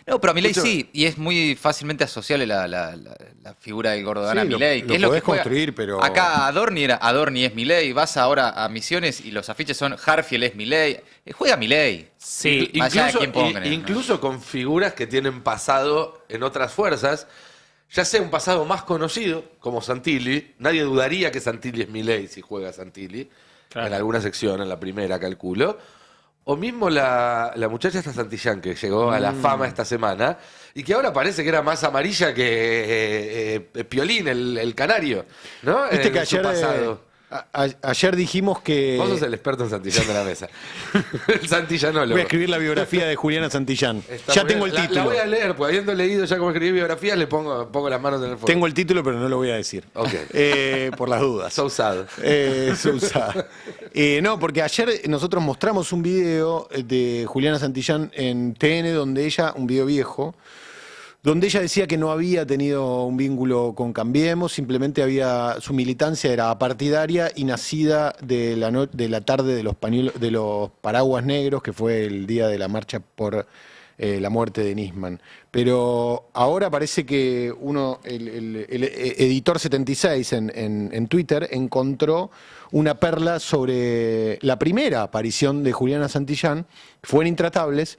No, pero a Milei sí, y es muy fácilmente asociable la figura del gordo Dan a Sí, Milei. lo que es lo que podés juega. construir, pero- Acá Adorni es Milei, vas ahora a Misiones y los afiches son Harfiel es Milei. Juega Milei. Sí, Más allá de quién pongan, ¿no? incluso con figuras que tienen pasado en otras fuerzas, ya sea un pasado más conocido, como Santilli, nadie dudaría que Santilli es Milei si juega Santilli, Claro. en alguna sección, en la primera, calculo, O mismo la muchacha esta Santillán, que llegó a la fama esta semana, y que ahora parece que era más amarilla que Piolín, el canario, ¿no? Viste que En su ayer, pasado. ayer dijimos que... Vos sos el experto en Santillán de la mesa. El santillanólogo. Voy a escribir la biografía de Juliana Santillán. Está Ya muy tengo el bien. título. La voy a leer, pues habiendo leído ya cómo escribir biografías, le pongo las manos en el fuego. Tengo el título, pero no lo voy a decir. Ok. Por las dudas. So sad. So sad. No, porque ayer nosotros mostramos un video de Juliana Santillán en TN, donde ella, un video viejo, donde ella decía que no había tenido un vínculo con Cambiemos, simplemente su militancia era partidaria y nacida de la tarde de los paraguas negros, que fue el día de la marcha por la muerte de Nisman. Pero ahora parece que el editor 76 en Twitter encontró una perla sobre la primera aparición de Juliana Santillán, que fue en Intratables,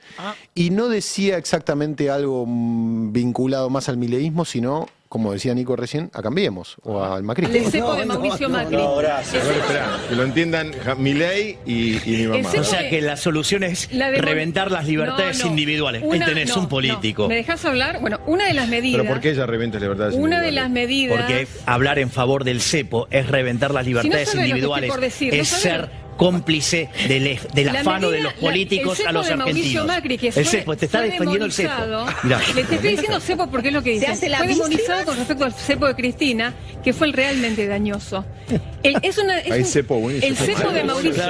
y no decía exactamente algo vinculado más al mileísmo, sino, como decía Nico recién, a Cambiemos o al macrismo. El cepo de Mauricio Macri. Gracias. A ver, espera, que lo entiendan Milei y mi mamá. cepo O sea que la solución es reventar las libertades individuales. Ahí tenés un político. ¿Me dejás hablar? Bueno, una de las medidas... ¿Pero por qué ella revienta las libertades Una individuales? de las medidas... Porque hablar en favor del cepo es reventar las libertades sabés lo que estoy individuales. por decir, Es no sabés ser cómplice del La afano de medida- los políticos el a los cepo de Mauricio argentinos. Macri, que El fue- cepo, te está fue defendiendo el cepo. demonizado. Mirá. Le estoy diciendo cepo porque es lo que dice. hace la Fue víctima. demonizado con respecto al cepo de Cristina, que fue el realmente dañoso. Hay cepo buenísimo. El cepo de Mauricio...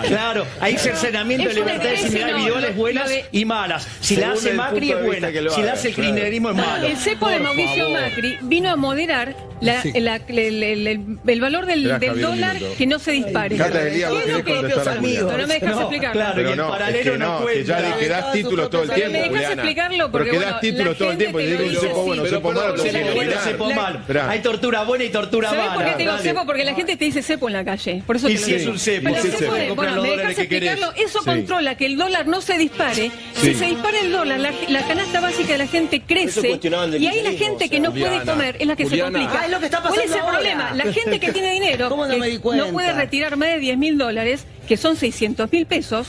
Claro, hay cercenamiento de Es una libertades especie, individuales no, buenas lo de- y malas. Si la Según hace el Macri punto es de buena, vista que lo si la haga, hace el claro. kirchnerismo es malo. El cepo de Por Mauricio favor. Macri vino a moderar el valor del Javier, un dólar minuto. que no se dispare. Cata Elías, ¿Qué vos es lo querés que- contestar a Julián. Pero no me dejas No, explicar. claro. Pero y el no, es paralelo que no no, que ya cuenta. que das títulos todo el Pero tiempo, me dejas Juliana. explicarlo, porque, Pero que bueno, das títulos la todo el tiempo y gente digo te un lo cepo dice bueno, así. cepo malo, Pero cepo ¿por qué ¿Por qué no no se cepo La- mal? Esperá. Hay tortura buena y tortura ¿Sabés mala. por qué te digo Dale. cepo? Porque la gente te dice cepo en la calle. Por eso Y te lo si digo. es un cepo, Pero sí, el cepo. cepo de- Compra bueno, los me dólares dejas que querés. explicarlo. Eso Sí. controla que el dólar no se dispare. Sí. Si se dispara el dólar, la canasta básica de la gente crece. cuestionaban del Y ahí la kirchnerismo, gente que no puede Juliana, comer es la que Juliana. se complica. Ah, es lo que está ¿Cuál es pasando el ahora? problema? La gente que tiene dinero, ¿Cómo no que me di cuenta? no puede retirar más de $10.000, que son 600.000 pesos.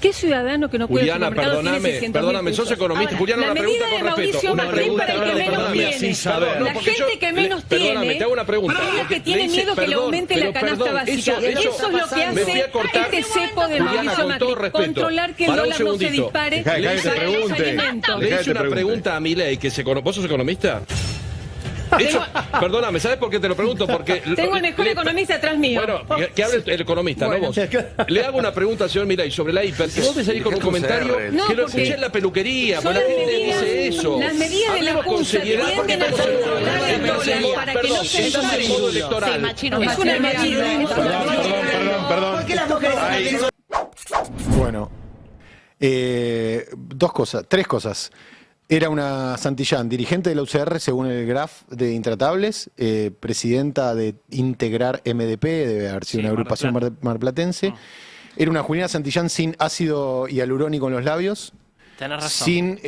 ¿Qué ciudadano que no puede Juliana, perdóname, sos economista. Juliana, la una medida pregunta de con respeto. Mauricio Una Macri pregunta, para el que menos perdóname, tiene. sin saber. La gente que menos Perdóname, tiene te hago una pregunta. es la que tiene Le dice, miedo que le perdón, aumente la pero canasta perdón, básica. eso Eso es lo que me fui hace a cortar. este cepo de Juliana, Mauricio con todo Macri. respeto. Controlar que el Pará un dólar no se segundito. dispare. Dejá que y te sacar los pregunte. alimentos. Le Dejá hice que una te pregunta a Milei, ¿vos sos economista? Perdóname, ¿sabes por qué te lo pregunto? Porque Tengo el mejor economista atrás mío. Bueno, que hable el economista, Bueno. no vos. Le hago una pregunta al señor Milei sobre la hiper. Y vos me salís con un comentario No, que lo porque escuché en la peluquería. son Porque la las gente medidas- dice eso. las medidas de la Hablemos con Junta seriedad porque tienden a estamos en controlar el dólar para que no se estás en dispare. modo electoral. Es una medida. Perdón. ¿Por qué las mujeres Ahí. Bueno, tres cosas. Era una Santillán, dirigente de la UCR según el GRAF de Intratables, presidenta de Integrar MDP, debe haber sido Sí, una agrupación marplatense. Era una Juliana Santillán sin ácido hialurónico en los labios, Tenés razón. sin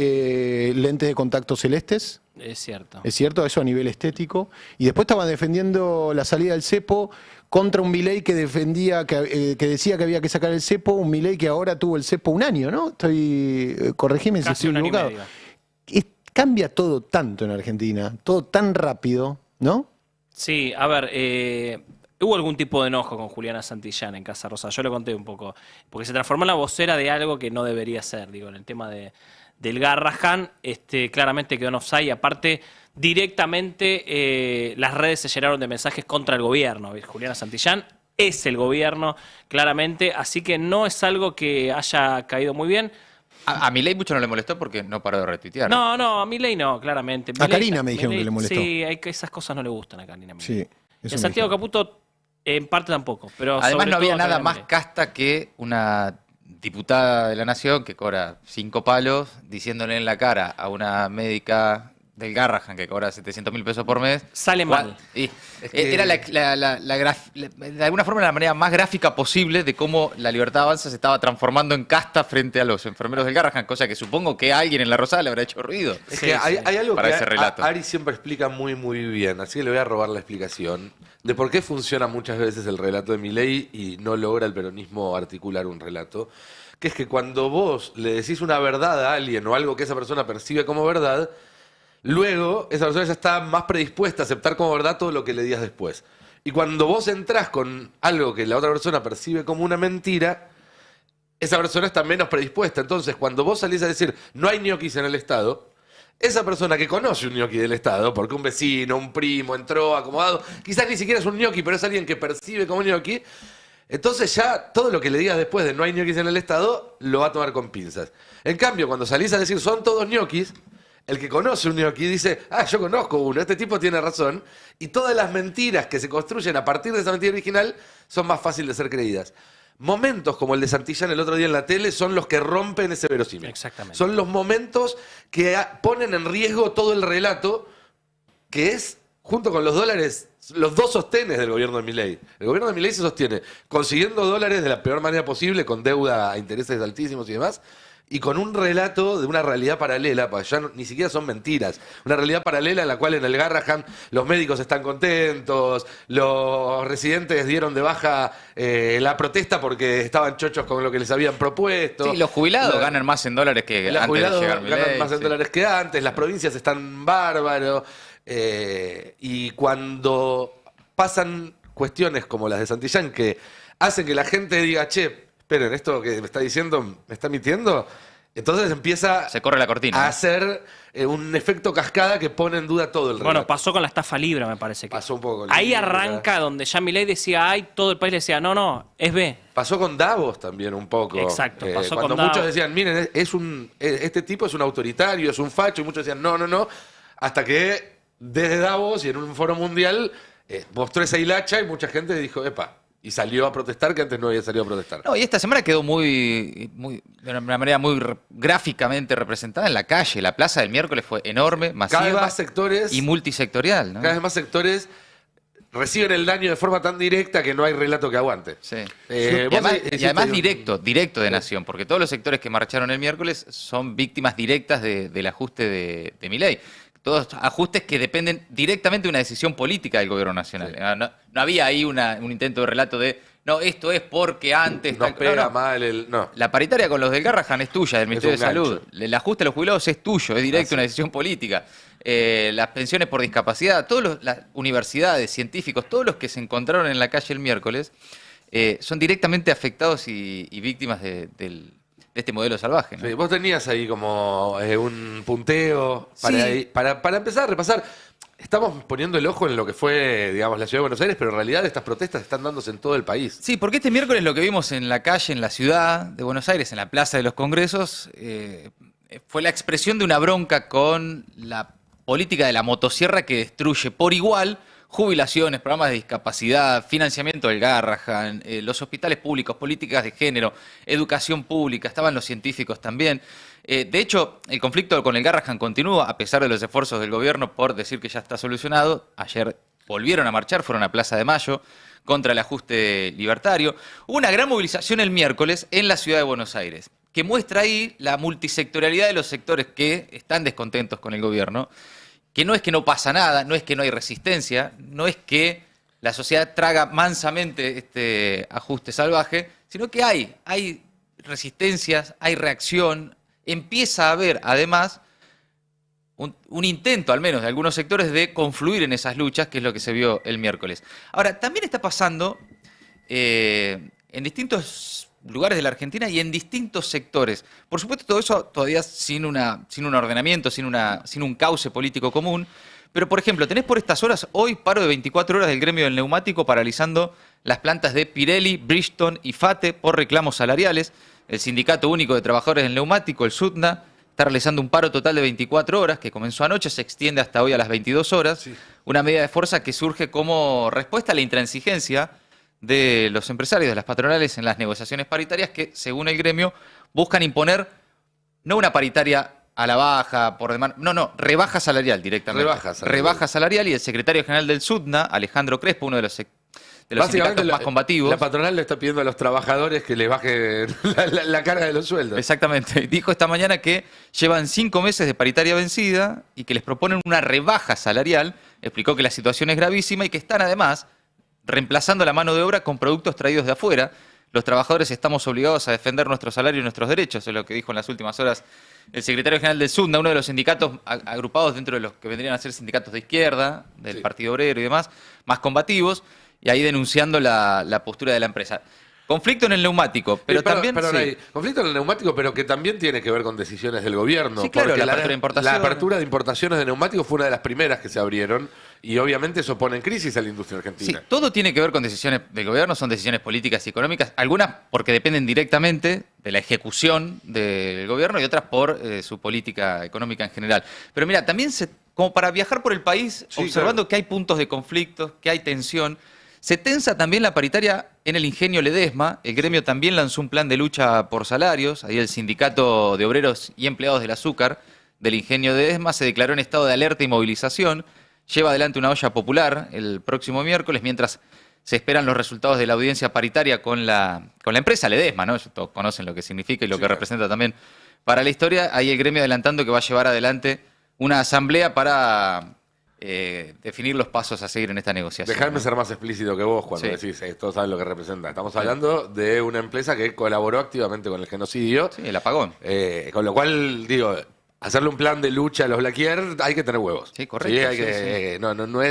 lentes de contacto celestes. Es cierto. Es cierto, eso a nivel estético. Y después estaban defendiendo la salida del cepo contra un Milei que defendía, que decía que había que sacar el cepo, un Milei que ahora tuvo el cepo un año, ¿no? Corregime si Casi estoy un año y equivocado. medio. Cambia todo tanto en Argentina, todo tan rápido, ¿no? Sí, a ver, hubo algún tipo de enojo con Juliana Santillán en Casa Rosada. Yo lo conté un poco. Porque se transformó en la vocera de algo que no debería ser. Digo, en el tema del Garrahan, claramente quedó en offside. Aparte, directamente las redes se llenaron de mensajes contra el gobierno. Juliana Santillán es el gobierno, claramente. Así que no es algo que haya caído muy bien. A Milei mucho no le molestó porque no paró de retuitear. No, a Milei no, claramente. A Karina me dijeron que le molestó. Sí, esas cosas no le gustan a Karina. Sí. Y a Santiago Caputo, en parte tampoco. Pero Además sobre no había todo a nada Karina más Milei. casta que una diputada de la Nación que cobra 5 palos diciéndole en la cara a una médica del Garrahan, que cobra 700.000 pesos por mes. Sale mal. Y era de alguna forma la manera más gráfica posible de cómo la Libertad Avanza se estaba transformando en casta frente a los enfermeros del Garrahan, cosa que supongo que a alguien en la Rosada le habrá hecho ruido. Es que hay algo para que ese relato. Ari siempre explica muy bien, así que le voy a robar la explicación de por qué funciona muchas veces el relato de Milei y no logra el peronismo articular un relato, que es que cuando vos le decís una verdad a alguien o algo que esa persona percibe como verdad, luego esa persona ya está más predispuesta a aceptar como verdad todo lo que le digas después. Y cuando vos entrás con algo que la otra persona percibe como una mentira, esa persona está menos predispuesta. Entonces, cuando vos salís a decir no hay ñoquis en el Estado, esa persona que conoce un ñoqui del Estado, porque un vecino, un primo entró acomodado, quizás ni siquiera es un ñoqui, pero es alguien que percibe como ñoqui, entonces ya todo lo que le digas después de no hay ñoquis en el Estado, lo va a tomar con pinzas. En cambio, cuando salís a decir son todos ñoquis, el que conoce un ñoqui dice, yo conozco uno, este tipo tiene razón, y todas las mentiras que se construyen a partir de esa mentira original son más fáciles de ser creídas. Momentos como el de Santillán el otro día en la tele son los que rompen ese verosímil. Exactamente. Son los momentos que ponen en riesgo todo el relato, que es, junto con los dólares, los dos sostenes del gobierno de Milei. El gobierno de Milei se sostiene consiguiendo dólares de la peor manera posible, con deuda a intereses altísimos y demás, y con un relato de una realidad paralela, porque ya ni siquiera son mentiras, una realidad paralela en la cual en el Garrahan los médicos están contentos, los residentes dieron de baja la protesta porque estaban chochos con lo que les habían propuesto. Sí, los jubilados ganan más en dólares que los antes de jubilados llegar Milei. ganan más en dólares que antes, las provincias están bárbaros, y cuando pasan cuestiones como las de Santillán que hacen que la gente diga, che, esperen, esto que me está diciendo, ¿me está mintiendo? Entonces empieza se corre la cortina, a hacer un efecto cascada que pone en duda todo el relato. Bueno, pasó con la estafa libre, me parece que. Pasó un poco con ahí Libra. arranca donde ya Milei decía A y todo el país le decía, no, es B. Pasó con Davos también un poco. Exacto, pasó cuando con muchos Davos. decían, miren, este tipo es un autoritario, es un facho, y muchos decían, no, hasta que desde Davos y en un foro mundial mostró esa hilacha y mucha gente dijo, epa, y salió a protestar que antes no había salido a protestar. No, y esta semana quedó de una manera muy gráficamente representada en la calle. La plaza del miércoles fue enorme, masiva Cada vez más sectores, y multisectorial, ¿no? Cada vez más sectores reciben el daño de forma tan directa que no hay relato que aguante. Sí. Y además directo de Nación, porque todos los sectores que marcharon el miércoles son víctimas directas del ajuste de Milei. Todos ajustes que dependen directamente de una decisión política del gobierno nacional. Sí. No había ahí un intento de relato de, no, esto es porque antes... No pega mal no. La paritaria con los del Garrahan es tuya, del Ministerio de Salud. El ajuste a los jubilados es tuyo, es directo una decisión política. Las pensiones por discapacidad, las universidades, científicos, todos los que se encontraron en la calle el miércoles, son directamente afectados y víctimas de este modelo salvaje, ¿no? Sí, vos tenías ahí como un punteo para empezar a repasar. Estamos poniendo el ojo en lo que fue, digamos, la Ciudad de Buenos Aires, pero en realidad estas protestas están dándose en todo el país. Sí, porque este miércoles lo que vimos en la calle, en la Ciudad de Buenos Aires, en la Plaza de los Congresos, fue la expresión de una bronca con la política de la motosierra que destruye por igual jubilaciones, programas de discapacidad, financiamiento del Garrahan, los hospitales públicos, políticas de género, educación pública, estaban los científicos también. De hecho, el conflicto con el Garrahan continúa, a pesar de los esfuerzos del gobierno por decir que ya está solucionado. Ayer volvieron a marchar, fueron a Plaza de Mayo contra el ajuste libertario. Hubo una gran movilización el miércoles en la Ciudad de Buenos Aires, que muestra ahí la multisectorialidad de los sectores que están descontentos con el gobierno, que no es que no pasa nada, no es que no hay resistencia, no es que la sociedad traga mansamente este ajuste salvaje, sino que hay resistencias, hay reacción, empieza a haber además un intento, al menos de algunos sectores, de confluir en esas luchas, que es lo que se vio el miércoles. Ahora, también está pasando en distintos lugares de la Argentina y en distintos sectores. Por supuesto, todo eso todavía sin un ordenamiento, sin un cauce político común. Pero, por ejemplo, tenés por estas horas, hoy, paro de 24 horas del gremio del neumático paralizando las plantas de Pirelli, Bridgestone y FATE por reclamos salariales. El Sindicato Único de Trabajadores del Neumático, el SUTNA, está realizando un paro total de 24 horas que comenzó anoche, se extiende hasta hoy a las 22 horas. Sí. Una medida de fuerza que surge como respuesta a la intransigencia de los empresarios, de las patronales en las negociaciones paritarias que, según el gremio, buscan imponer no una paritaria a la baja, por demanda. No, rebaja salarial directamente. Rebaja salarial y el secretario general del SUTNA, Alejandro Crespo, uno de los sindicatos más combativos. La patronal le está pidiendo a los trabajadores que le bajen la carga de los sueldos. Exactamente. Dijo esta mañana que llevan 5 meses de paritaria vencida y que les proponen una rebaja salarial. Explicó que la situación es gravísima y que están además reemplazando la mano de obra con productos traídos de afuera. Los trabajadores estamos obligados a defender nuestro salario y nuestros derechos, es lo que dijo en las últimas horas el secretario general del SUTNA, uno de los sindicatos agrupados dentro de los que vendrían a ser sindicatos de izquierda, del Partido Obrero y demás, más combativos, y ahí denunciando la postura de la empresa. Conflicto en el neumático, pero también... conflicto en el neumático, pero que también tiene que ver con decisiones del gobierno. Sí, claro, porque la apertura de importaciones. La apertura de importaciones de neumáticos fue una de las primeras que se abrieron y obviamente eso pone en crisis a la industria argentina. Sí, todo tiene que ver con decisiones del gobierno, son decisiones políticas y económicas, algunas porque dependen directamente de la ejecución del gobierno y otras por su política económica en general. Pero mira, también como para viajar por el país, observando que hay puntos de conflicto, que hay tensión, se tensa también la paritaria en el ingenio Ledesma. El gremio también lanzó un plan de lucha por salarios. Ahí el sindicato de obreros y empleados del azúcar del ingenio Ledesma se declaró en estado de alerta y movilización. Lleva adelante una olla popular el próximo miércoles, mientras se esperan los resultados de la audiencia paritaria con la empresa Ledesma, ¿no? Todos conocen lo que significa y lo que representa también para la historia. Ahí el gremio adelantando que va a llevar adelante una asamblea para definir los pasos a seguir en esta negociación. Dejarme ser más explícito que vos cuando decís todos saben lo que representa. Estamos hablando de una empresa que colaboró activamente con el genocidio. Sí, el apagón. Con lo cual, digo, hacerle un plan de lucha a los Blaquier hay que tener huevos. Sí, correcto. Sí, hay que, no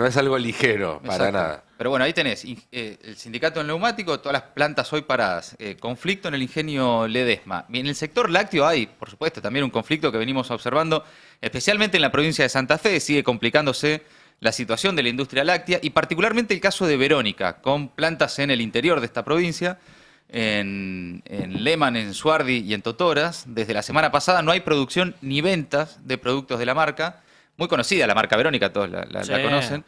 es algo ligero para nada. Pero bueno, ahí tenés el sindicato del neumático, todas las plantas hoy paradas, conflicto en el ingenio Ledesma. En el sector lácteo hay, por supuesto, también un conflicto que venimos observando, especialmente en la provincia de Santa Fe, sigue complicándose la situación de la industria láctea y particularmente el caso de Verónica, con plantas en el interior de esta provincia, en Lehmann, en Suardi y en Totoras. Desde la semana pasada no hay producción ni ventas de productos de la marca, muy conocida la marca Verónica, todos la conocen,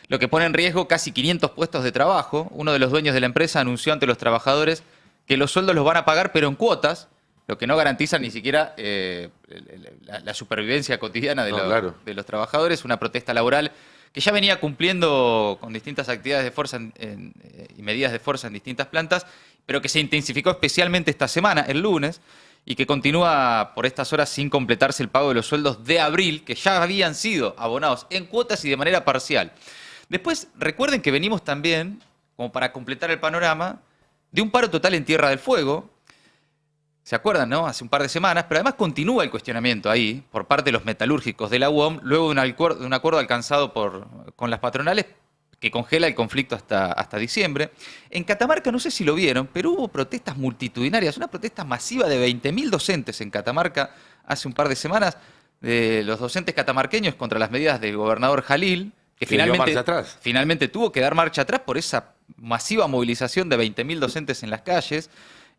lo que pone en riesgo casi 500 puestos de trabajo. Uno de los dueños de la empresa anunció ante los trabajadores que los sueldos los van a pagar, pero en cuotas, lo que no garantiza ni siquiera la supervivencia cotidiana de los trabajadores. Una protesta laboral que ya venía cumpliendo con distintas actividades de fuerza y medidas de fuerza en distintas plantas, pero que se intensificó especialmente esta semana, el lunes, y que continúa por estas horas sin completarse el pago de los sueldos de abril, que ya habían sido abonados en cuotas y de manera parcial. Después, recuerden que venimos también, como para completar el panorama, de un paro total en Tierra del Fuego. ¿Se acuerdan, no? Hace un par de semanas, pero además continúa el cuestionamiento ahí por parte de los metalúrgicos de la UOM, luego de un acuerdo alcanzado con las patronales que congela el conflicto hasta diciembre. En Catamarca, no sé si lo vieron, pero hubo protestas multitudinarias, una protesta masiva de 20.000 docentes en Catamarca hace un par de semanas, de los docentes catamarqueños contra las medidas del gobernador Jalil, que finalmente tuvo que dar marcha atrás por esa masiva movilización de 20.000 docentes en las calles.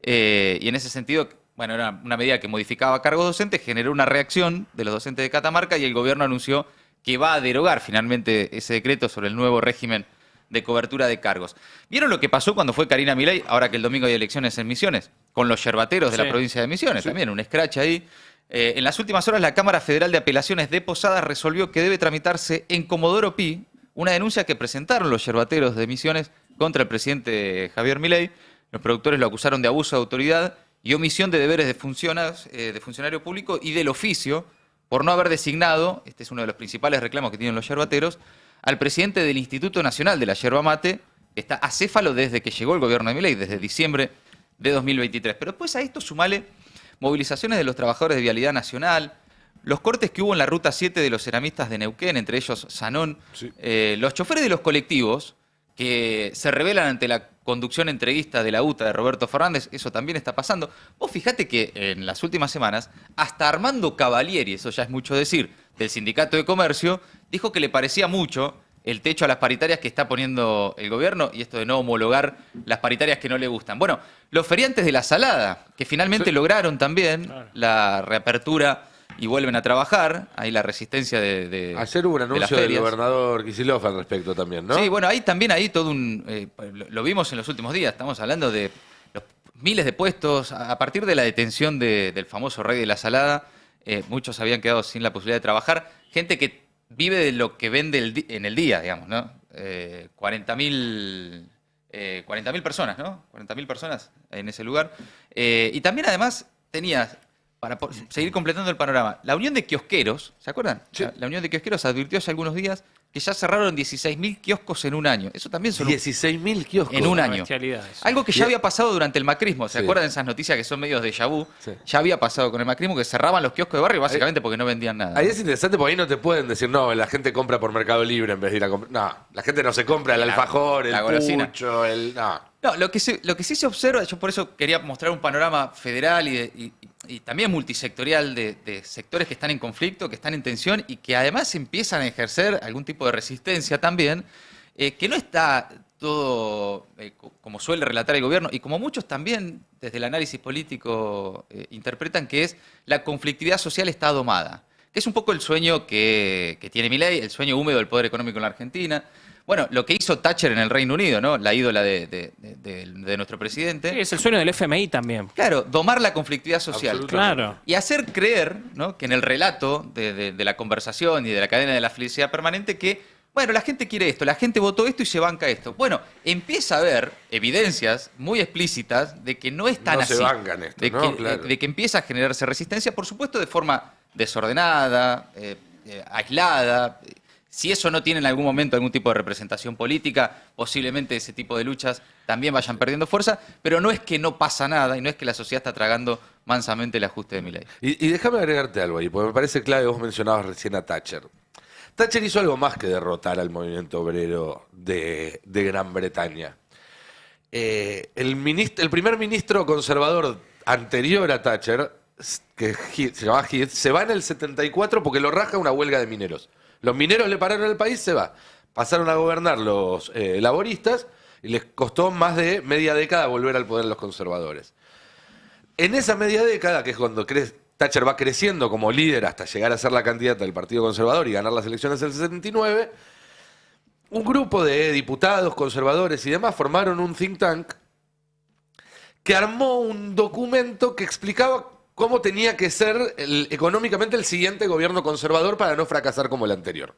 Y en ese sentido, bueno, era una medida que modificaba cargos docentes, generó una reacción de los docentes de Catamarca y el gobierno anunció que va a derogar finalmente ese decreto sobre el nuevo régimen de cobertura de cargos. ¿Vieron lo que pasó cuando fue Karina Milei, ahora que el domingo hay elecciones en Misiones, con los yerbateros de la provincia de Misiones? También un escrache ahí. En las últimas horas, la Cámara Federal de Apelaciones de Posadas resolvió que debe tramitarse en Comodoro Pi una denuncia que presentaron los yerbateros de Misiones contra el presidente Javier Milei. Los productores lo acusaron de abuso de autoridad y omisión de deberes de funcionario público y del oficio por no haber designado, este es uno de los principales reclamos que tienen los yerbateros, al presidente del Instituto Nacional de la Yerba Mate, que está acéfalo desde que llegó el gobierno de Milei, desde diciembre de 2023. Pero después a esto sumale movilizaciones de los trabajadores de Vialidad Nacional, los cortes que hubo en la Ruta 7 de los ceramistas de Neuquén, entre ellos Sanón, los choferes de los colectivos que se rebelan ante la conducción entreguista de la UTA de Roberto Fernández, eso también está pasando. Vos fijate que en las últimas semanas, hasta Armando Cavalieri, eso ya es mucho decir, del Sindicato de Comercio, dijo que le parecía mucho el techo a las paritarias que está poniendo el gobierno y esto de no homologar las paritarias que no le gustan. Bueno, los feriantes de la Salada, que finalmente lograron también la reapertura y vuelven a trabajar, ahí la resistencia de ayer hubo un anuncio del gobernador Kicillof al respecto también, ¿no? Sí, bueno, ahí todo lo vimos en los últimos días, estamos hablando de miles de puestos. A partir de la detención del famoso rey de la salada, muchos habían quedado sin la posibilidad de trabajar. Gente que vive de lo que vende en el día, digamos, ¿no? 40.000 personas, ¿no? 40.000 personas en ese lugar. Y también, además, tenías, para seguir completando el panorama, la Unión de Kiosqueros, ¿se acuerdan? Sí. La Unión de Kiosqueros advirtió hace algunos días que ya cerraron 16.000 kioscos en un año. Eso también son 16.000 kioscos en un año. Algo que ya había pasado durante el macrismo. ¿Se acuerdan de esas noticias que son medios de déjà vu? Sí. Ya había pasado con el macrismo que cerraban los kioscos de barrio básicamente porque no vendían nada. Ahí es interesante porque ahí no te pueden decir, no, la gente compra por Mercado Libre en vez de ir a comprar. No, la gente no se compra el alfajor, el pucho, No, lo que sí se observa, yo por eso quería mostrar un panorama federal y también multisectorial de sectores que están en conflicto, que están en tensión y que además empiezan a ejercer algún tipo de resistencia también, que no está todo como suele relatar el gobierno y como muchos también desde el análisis político interpretan que es la conflictividad social está domada, que es un poco el sueño que tiene Milei, el sueño húmedo del poder económico en la Argentina. Bueno, lo que hizo Thatcher en el Reino Unido, ¿no? La ídola de nuestro presidente. Sí, es el sueño del FMI también. Claro, domar la conflictividad social. Claro. Y hacer creer, ¿no?, que en el relato de la conversación y de la cadena de la felicidad permanente que, bueno, la gente quiere esto, la gente votó esto y se banca esto. Bueno, empieza a haber evidencias muy explícitas de que no es tan así. No se bancan esto, ¿no? Claro. De que empieza a generarse resistencia, por supuesto, de forma desordenada, aislada. Si eso no tiene en algún momento algún tipo de representación política, posiblemente ese tipo de luchas también vayan perdiendo fuerza, pero no es que no pasa nada y no es que la sociedad está tragando mansamente el ajuste de Milei. Y déjame agregarte algo ahí, porque me parece clave, vos mencionabas recién a Thatcher. Thatcher hizo algo más que derrotar al movimiento obrero de Gran Bretaña. El primer ministro conservador anterior a Thatcher, que se llamaba Heath, se va en el 74 porque lo raja una huelga de mineros. Los mineros le pararon el país, se va. Pasaron a gobernar los laboristas y les costó más de media década volver al poder los conservadores. En esa media década, que es cuando Thatcher va creciendo como líder hasta llegar a ser la candidata del Partido Conservador y ganar las elecciones del 79, un grupo de diputados conservadores y demás formaron un think tank que armó un documento que explicaba cómo tenía que ser económicamente el siguiente gobierno conservador para no fracasar como el anterior.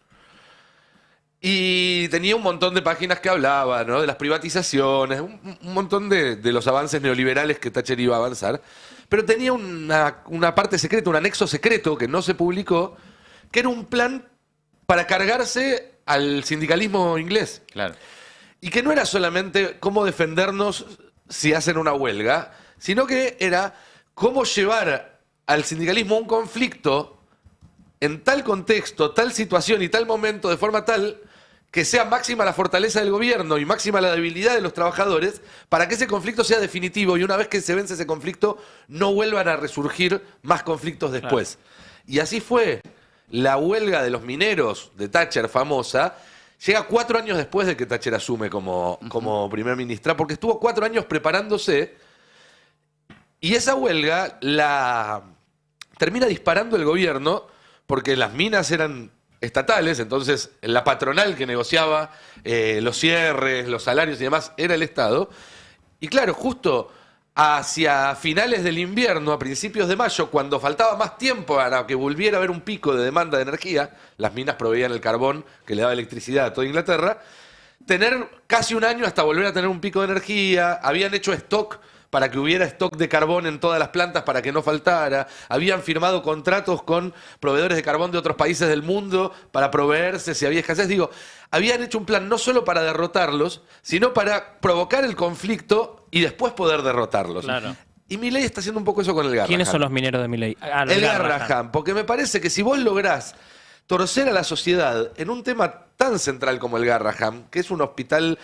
Y tenía un montón de páginas que hablaban, ¿no?, de las privatizaciones, un montón de los avances neoliberales que Thatcher iba a avanzar, pero tenía una parte secreta, un anexo secreto que no se publicó, que era un plan para cargarse al sindicalismo inglés. Claro. Y que no era solamente cómo defendernos si hacen una huelga, sino que era cómo llevar al sindicalismo un conflicto en tal contexto, tal situación y tal momento, de forma tal que sea máxima la fortaleza del gobierno y máxima la debilidad de los trabajadores para que ese conflicto sea definitivo y una vez que se vence ese conflicto no vuelvan a resurgir más conflictos después. Claro. Y así fue. La huelga de los mineros de Thatcher famosa llega 4 años después de que Thatcher asume como primer ministra, porque estuvo 4 años preparándose. Y esa huelga la termina disparando el gobierno porque las minas eran estatales, entonces la patronal que negociaba los cierres, los salarios y demás era el Estado. Y claro, justo hacia finales del invierno, a principios de mayo, cuando faltaba más tiempo para que volviera a haber un pico de demanda de energía, las minas proveían el carbón que le daba electricidad a toda Inglaterra, tener casi un año hasta volver a tener un pico de energía, habían hecho stock para que hubiera stock de carbón en todas las plantas para que no faltara, habían firmado contratos con proveedores de carbón de otros países del mundo para proveerse si había escasez. Digo, habían hecho un plan no solo para derrotarlos, sino para provocar el conflicto y después poder derrotarlos. Claro. Y Milei está haciendo un poco eso con el Garrahan. ¿Quiénes son los mineros de Milei? El Garrahan, porque me parece que si vos lográs torcer a la sociedad en un tema tan central como el Garrahan, que es un hospital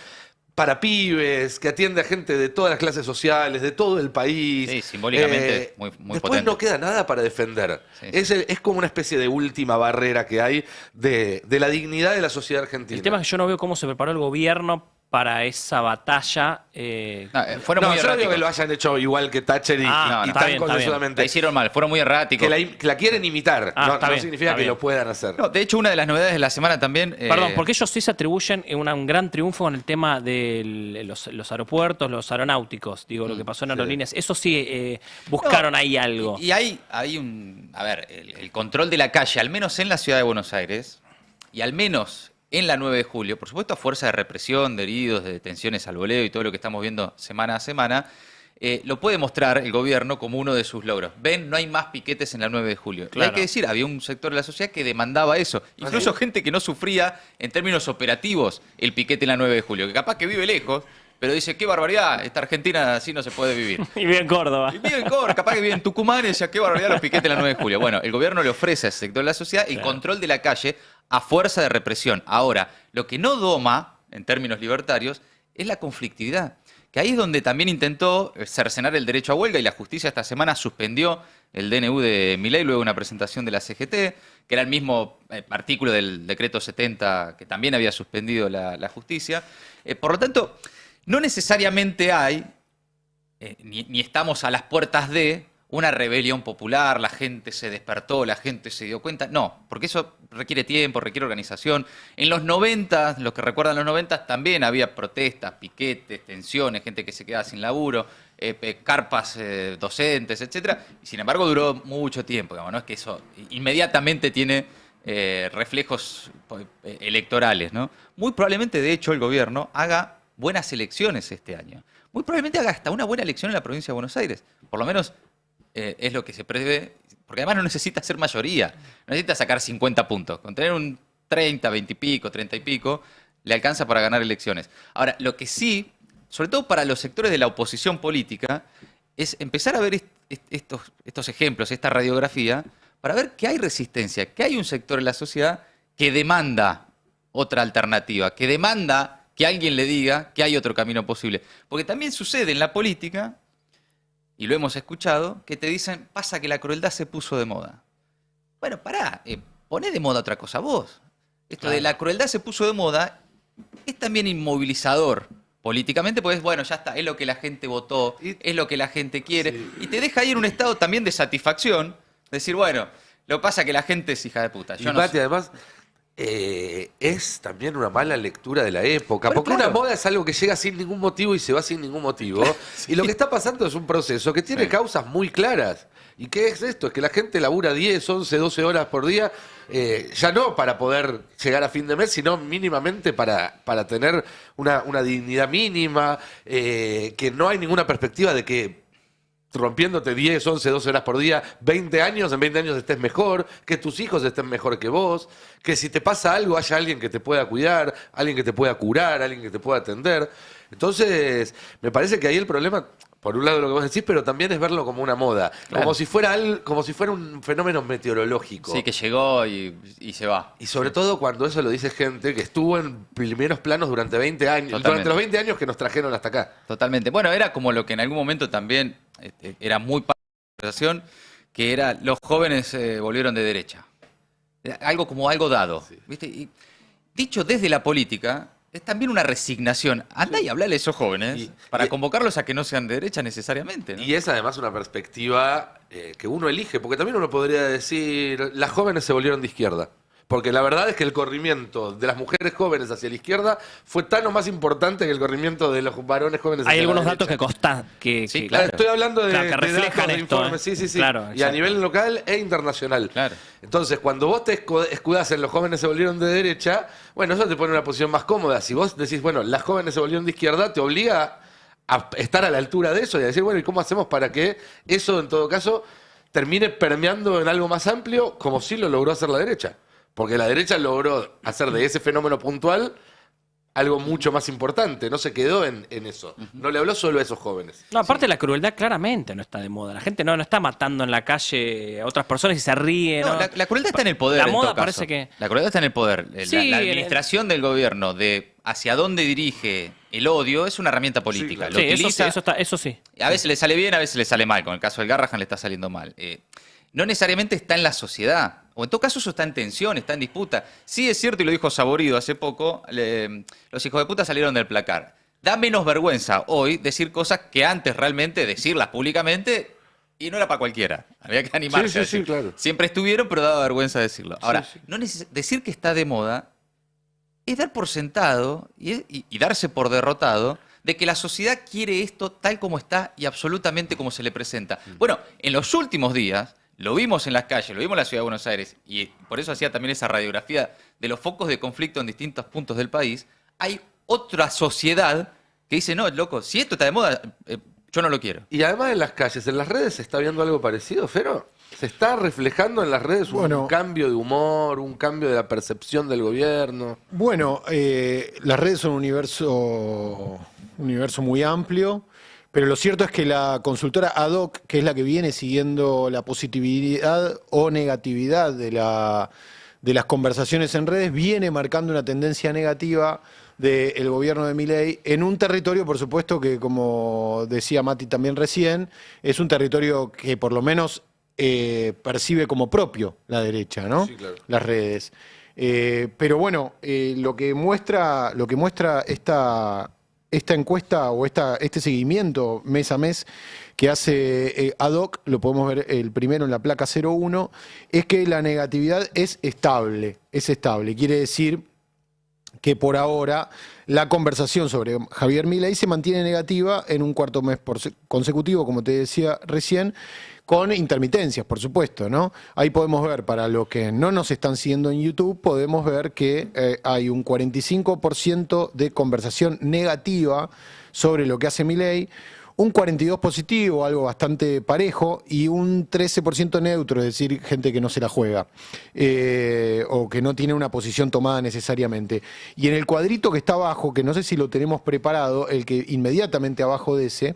para pibes, que atiende a gente de todas las clases sociales, de todo el país. Sí, simbólicamente muy después potente. No queda nada para defender. Sí, es como una especie de última barrera que hay de la dignidad de la sociedad argentina. El tema es que yo no veo cómo se preparó el gobierno para esa batalla. Fueron muy yo no digo erráticos. que lo hayan hecho igual que Thatcher y está tan bien, consensuadamente. La hicieron mal, fueron muy erráticos. Que la quieren imitar. Ah, no está bien, significa está que bien. lo puedan hacer. No, de hecho, una de las novedades de la semana también... Perdón, porque ellos sí se atribuyen un gran triunfo en el tema de los aeropuertos, los aeronáuticos, digo, lo que pasó en aerolíneas. Eso sí, buscaron ahí algo. Y hay un... A ver, el control de la calle, al menos en la ciudad de Buenos Aires, y al menos en la 9 de julio, por supuesto a fuerza de represión, de heridos, de detenciones al voleo y todo lo que estamos viendo semana a semana, lo puede mostrar el gobierno como uno de sus logros. Ven, no hay más piquetes en la 9 de julio. Claro. Y hay que decir, había un sector de la sociedad que demandaba eso. Incluso gente que no sufría en términos operativos el piquete en la 9 de julio, que capaz que vive lejos, pero dice, qué barbaridad, esta Argentina así no se puede vivir. Y vive en Córdoba. Y vive en Córdoba, capaz que vive en Tucumán y decía, qué barbaridad los piquetes en la 9 de julio. Bueno, el gobierno le ofrece a ese sector de la sociedad el control de la calle a fuerza de represión. Ahora, lo que no doma, en términos libertarios, es la conflictividad. Que ahí es donde también intentó cercenar el derecho a huelga y la justicia esta semana suspendió el DNU de Milei luego de una presentación de la CGT, que era el mismo artículo del decreto 70 que también había suspendido la justicia. Por lo tanto, no necesariamente hay, ni estamos a las puertas de una rebelión popular, la gente se despertó, la gente se dio cuenta. No, porque eso requiere tiempo, requiere organización. En los 90, los que recuerdan los 90, también había protestas, piquetes, tensiones, gente que se quedaba sin laburo, carpas docentes, etcétera. Y sin embargo duró mucho tiempo, digamos, no es que eso inmediatamente tiene reflejos electorales, ¿no? Muy probablemente, de hecho, el gobierno haga buenas elecciones este año. Muy probablemente haga hasta una buena elección en la provincia de Buenos Aires. Por lo menos es lo que se prevé, porque además no necesita ser mayoría, no necesita sacar 50 puntos. Con tener un 30, 20 y pico, 30 y pico, le alcanza para ganar elecciones. Ahora, lo que sí, sobre todo para los sectores de la oposición política, es empezar a ver estos ejemplos, esta radiografía, para ver que hay resistencia, que hay un sector en la sociedad que demanda otra alternativa, que demanda que alguien le diga que hay otro camino posible. Porque también sucede en la política, y lo hemos escuchado, que te dicen, pasa que la crueldad se puso de moda. Bueno, pará, poné de moda otra cosa vos. Esto de la crueldad se puso de moda es también inmovilizador políticamente, pues bueno, ya está, es lo que la gente votó, es lo que la gente quiere, y te deja ahí en un estado también de satisfacción, decir, bueno, lo que pasa es que la gente es hija de puta. Yo y no Mati, sé. además, es también una mala lectura de la época, Bueno, porque claro. una moda es algo que llega sin ningún motivo y se va sin ningún motivo, y lo que está pasando es un proceso que tiene causas muy claras. ¿Y qué es esto? Es que la gente labura 10, 11, 12 horas por día, ya no para poder llegar a fin de mes, sino mínimamente para tener una dignidad mínima, que no hay ninguna perspectiva de que rompiéndote 10, 11, 12 horas por día, 20 años, en 20 años estés mejor, que tus hijos estén mejor que vos, que si te pasa algo haya alguien que te pueda cuidar, alguien que te pueda curar, alguien que te pueda atender. Entonces, me parece que ahí el problema, por un lado lo que vos decís, pero también es verlo como una moda, Claro. como si fuera un fenómeno meteorológico. Sí, que llegó y se va. Y sobre todo cuando eso lo dice gente que estuvo en primeros planos durante 20 años, Totalmente. durante los 20 años que nos trajeron hasta acá. Totalmente. Bueno, era como lo que en algún momento también era muy parte de la conversación, que era los jóvenes volvieron de derecha. Era algo como algo dado. ¿Viste? Y dicho desde la política, es también una resignación. Andá y hablale a esos jóvenes para convocarlos a que no sean de derecha necesariamente, ¿no? Y es además una perspectiva que uno elige, porque también uno podría decir, las jóvenes se volvieron de izquierda. Porque la verdad es que el corrimiento de las mujeres jóvenes hacia la izquierda fue tan o más importante que el corrimiento de los varones jóvenes hacia Hay la algunos derecha. datos que constan, que Estoy hablando de, claro, que de reflejan datos, de esto, informes, sí. Claro, y a exacto. nivel local e internacional. Claro. Entonces, cuando vos te escudás en los jóvenes se volvieron de derecha, bueno, eso te pone en una posición más cómoda. Si vos decís, bueno, las jóvenes se volvieron de izquierda, te obliga a estar a la altura de eso y a decir, bueno, ¿y cómo hacemos para que eso, en todo caso, termine permeando en algo más amplio, como sí lo logró hacer la derecha? Porque la derecha logró hacer de ese fenómeno puntual algo mucho más importante, no se quedó en eso, no le habló solo a esos jóvenes. No, aparte la crueldad claramente no está de moda. La gente no está matando en la calle a otras personas y se ríe. No, ¿no? la crueldad está en el poder. La en moda todo caso. parece que... La crueldad está en el poder. Sí, La administración del gobierno de hacia dónde dirige el odio es una herramienta política. Sí, Lo utiliza, eso sí. a veces le sale bien, a veces le sale mal. Con el caso del Garrahan le está saliendo mal. no necesariamente está en la sociedad. O en todo caso eso está en tensión, está en disputa. Sí es cierto, y lo dijo Saborido hace poco, los hijos de puta salieron del placar. Da menos vergüenza hoy decir cosas que antes realmente decirlas públicamente y no era para cualquiera. Había que animarse a decir. Claro. Siempre estuvieron, pero daba vergüenza decirlo. Ahora, no decir que está de moda es dar por sentado y darse por derrotado de que la sociedad quiere esto tal como está y absolutamente como se le presenta. Bueno, en los últimos días, lo vimos en las calles, lo vimos en la Ciudad de Buenos Aires, y por eso hacía también esa radiografía de los focos de conflicto en distintos puntos del país, hay otra sociedad que dice, no, loco, si esto está de moda, yo no lo quiero. Y además en las calles, en las redes, ¿se está viendo algo parecido, Fero? ¿Se está reflejando en las redes un cambio de humor, un cambio de la percepción del gobierno? Bueno, las redes son un universo muy amplio, pero lo cierto es que la consultora ADOC, que es la que viene siguiendo la positividad o negatividad de las conversaciones en redes, viene marcando una tendencia negativa del gobierno de Milei en un territorio, por supuesto, que como decía Mati también recién, es un territorio que por lo menos percibe como propio la derecha, ¿no? Sí, claro. Las redes. Pero bueno, lo que muestra esta encuesta o este seguimiento mes a mes que hace ADOC, lo podemos ver el primero en la placa 01, es que la negatividad es estable. Quiere decir que por ahora la conversación sobre Javier Milei se mantiene negativa en un cuarto mes consecutivo, como te decía recién, con intermitencias, por supuesto, ¿no? Ahí podemos ver, para los que no nos están siguiendo en YouTube, podemos ver que hay un 45% de conversación negativa sobre lo que hace Milei, un 42% positivo, algo bastante parejo, y un 13% neutro, es decir, gente que no se la juega o que no tiene una posición tomada necesariamente. Y en el cuadrito que está abajo, que no sé si lo tenemos preparado, el que inmediatamente abajo de ese,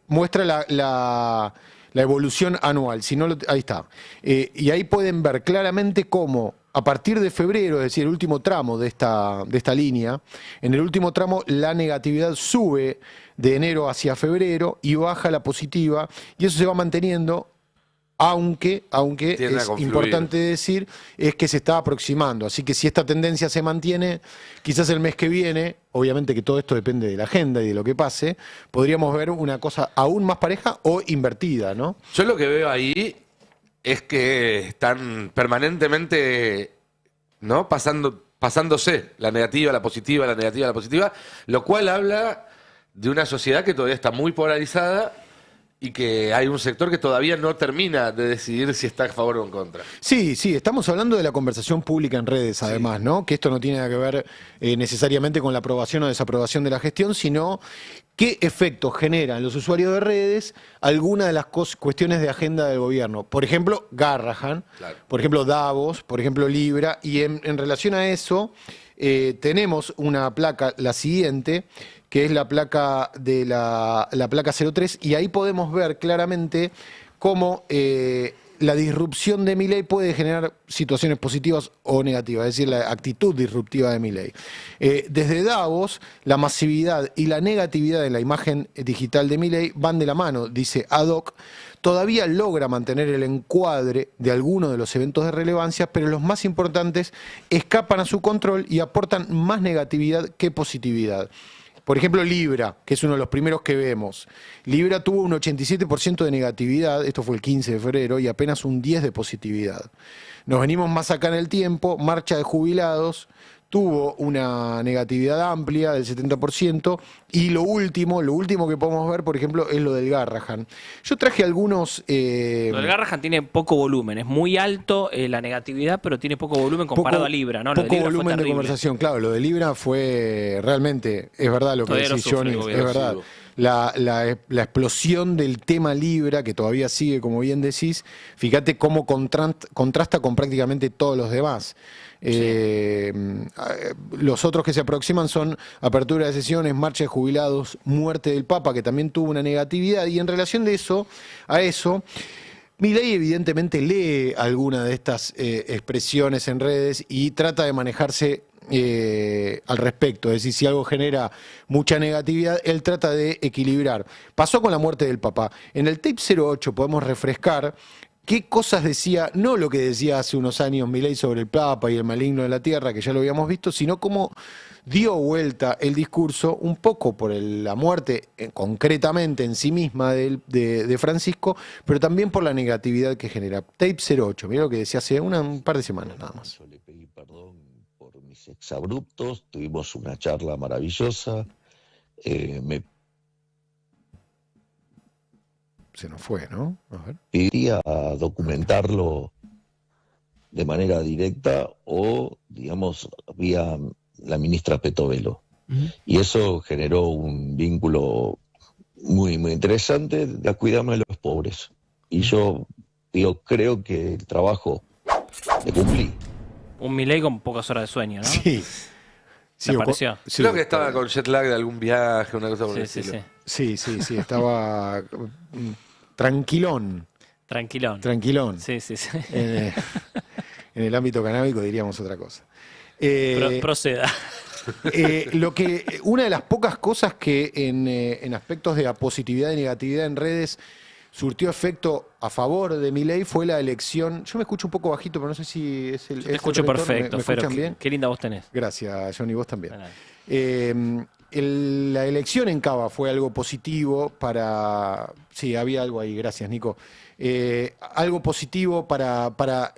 muestra la evolución anual. Si no ahí está. Y ahí pueden ver claramente cómo a partir de febrero, es decir, el último tramo de esta línea, en el último tramo la negatividad sube de enero hacia febrero y baja la positiva, y eso se va manteniendo, aunque es importante decir, es que se está aproximando. Así que si esta tendencia se mantiene, quizás el mes que viene, obviamente que todo esto depende de la agenda y de lo que pase, podríamos ver una cosa aún más pareja o invertida, ¿no? Yo lo que veo ahí es que están permanentemente, ¿no?, pasándose la negativa, la positiva, la negativa, la positiva, lo cual habla de una sociedad que todavía está muy polarizada y que hay un sector que todavía no termina de decidir si está a favor o en contra. Sí, estamos hablando de la conversación pública en redes, además, ¿no? Que esto no tiene nada que ver necesariamente con la aprobación o desaprobación de la gestión, sino qué efectos generan los usuarios de redes alguna de las cuestiones de agenda del gobierno. Por ejemplo, Garrahan, claro. Por ejemplo, Davos, por ejemplo, Libra, y en relación a eso tenemos una placa, la siguiente, que es la placa de la placa 03, y ahí podemos ver claramente cómo la disrupción de Milei puede generar situaciones positivas o negativas, es decir, la actitud disruptiva de Milei. Desde Davos, la masividad y la negatividad de la imagen digital de Milei van de la mano, dice ADOC. Todavía logra mantener el encuadre de algunos de los eventos de relevancia, pero los más importantes escapan a su control y aportan más negatividad que positividad. Por ejemplo, Libra, que es uno de los primeros que vemos. Libra tuvo un 87% de negatividad, esto fue el 15 de febrero, y apenas un 10% de positividad. Nos venimos más acá en el tiempo, marcha de jubilados, tuvo una negatividad amplia del 70%, y lo último que podemos ver, por ejemplo, es lo del Garrahan. Yo traje algunos... Lo del Garrahan tiene poco volumen, es muy alto la negatividad, pero tiene poco volumen comparado a Libra, ¿no? Lo Poco volumen de conversación, claro, lo de Libra fue realmente, es verdad lo que decís, Johnny, es verdad. La explosión del tema Libra, que todavía sigue, como bien decís, fíjate cómo contrasta con prácticamente todos los demás. Los otros que se aproximan son apertura de sesiones, marcha de jubilados, muerte del Papa, que también tuvo una negatividad, y en relación a eso, Milei evidentemente lee alguna de estas expresiones en redes y trata de manejarse al respecto, es decir, si algo genera mucha negatividad, él trata de equilibrar. Pasó con la muerte del Papa. En el tape 08 podemos refrescar qué cosas decía, no lo que decía hace unos años Milei sobre el Papa y el maligno de la tierra, que ya lo habíamos visto, sino cómo dio vuelta el discurso un poco por la muerte concretamente en sí misma de Francisco, pero también por la negatividad que genera. Tape 08, mira lo que decía hace un par de semanas nada más. Yo le pedí perdón por mis exabruptos, tuvimos una charla maravillosa, Se nos fue, ¿no? A ver. Pediría documentarlo de manera directa o, digamos, vía la ministra Petovelo. Y eso generó un vínculo muy, muy interesante de cuidarme de los pobres. Y yo creo que el trabajo le cumplí. Un Milei con pocas horas de sueño, ¿no? Sí. ¿Te pareció? Sí, Creo que estaba con jet lag de algún viaje, una cosa por el Sí, estilo. sí. Sí, estaba tranquilón. Tranquilón. Sí. En el ámbito canábico diríamos otra cosa. Proceda. Una de las pocas cosas que en aspectos de positividad y negatividad en redes surtió efecto a favor de Milei fue la elección. Yo me escucho un poco bajito, pero no sé si es el. Te escucho perfecto, ¿Me Fero. escuchan bien? Qué linda voz tenés. Gracias, Johnny, vos también. La elección en Cava fue algo positivo para... Sí, había algo ahí, gracias, Nico. Algo positivo para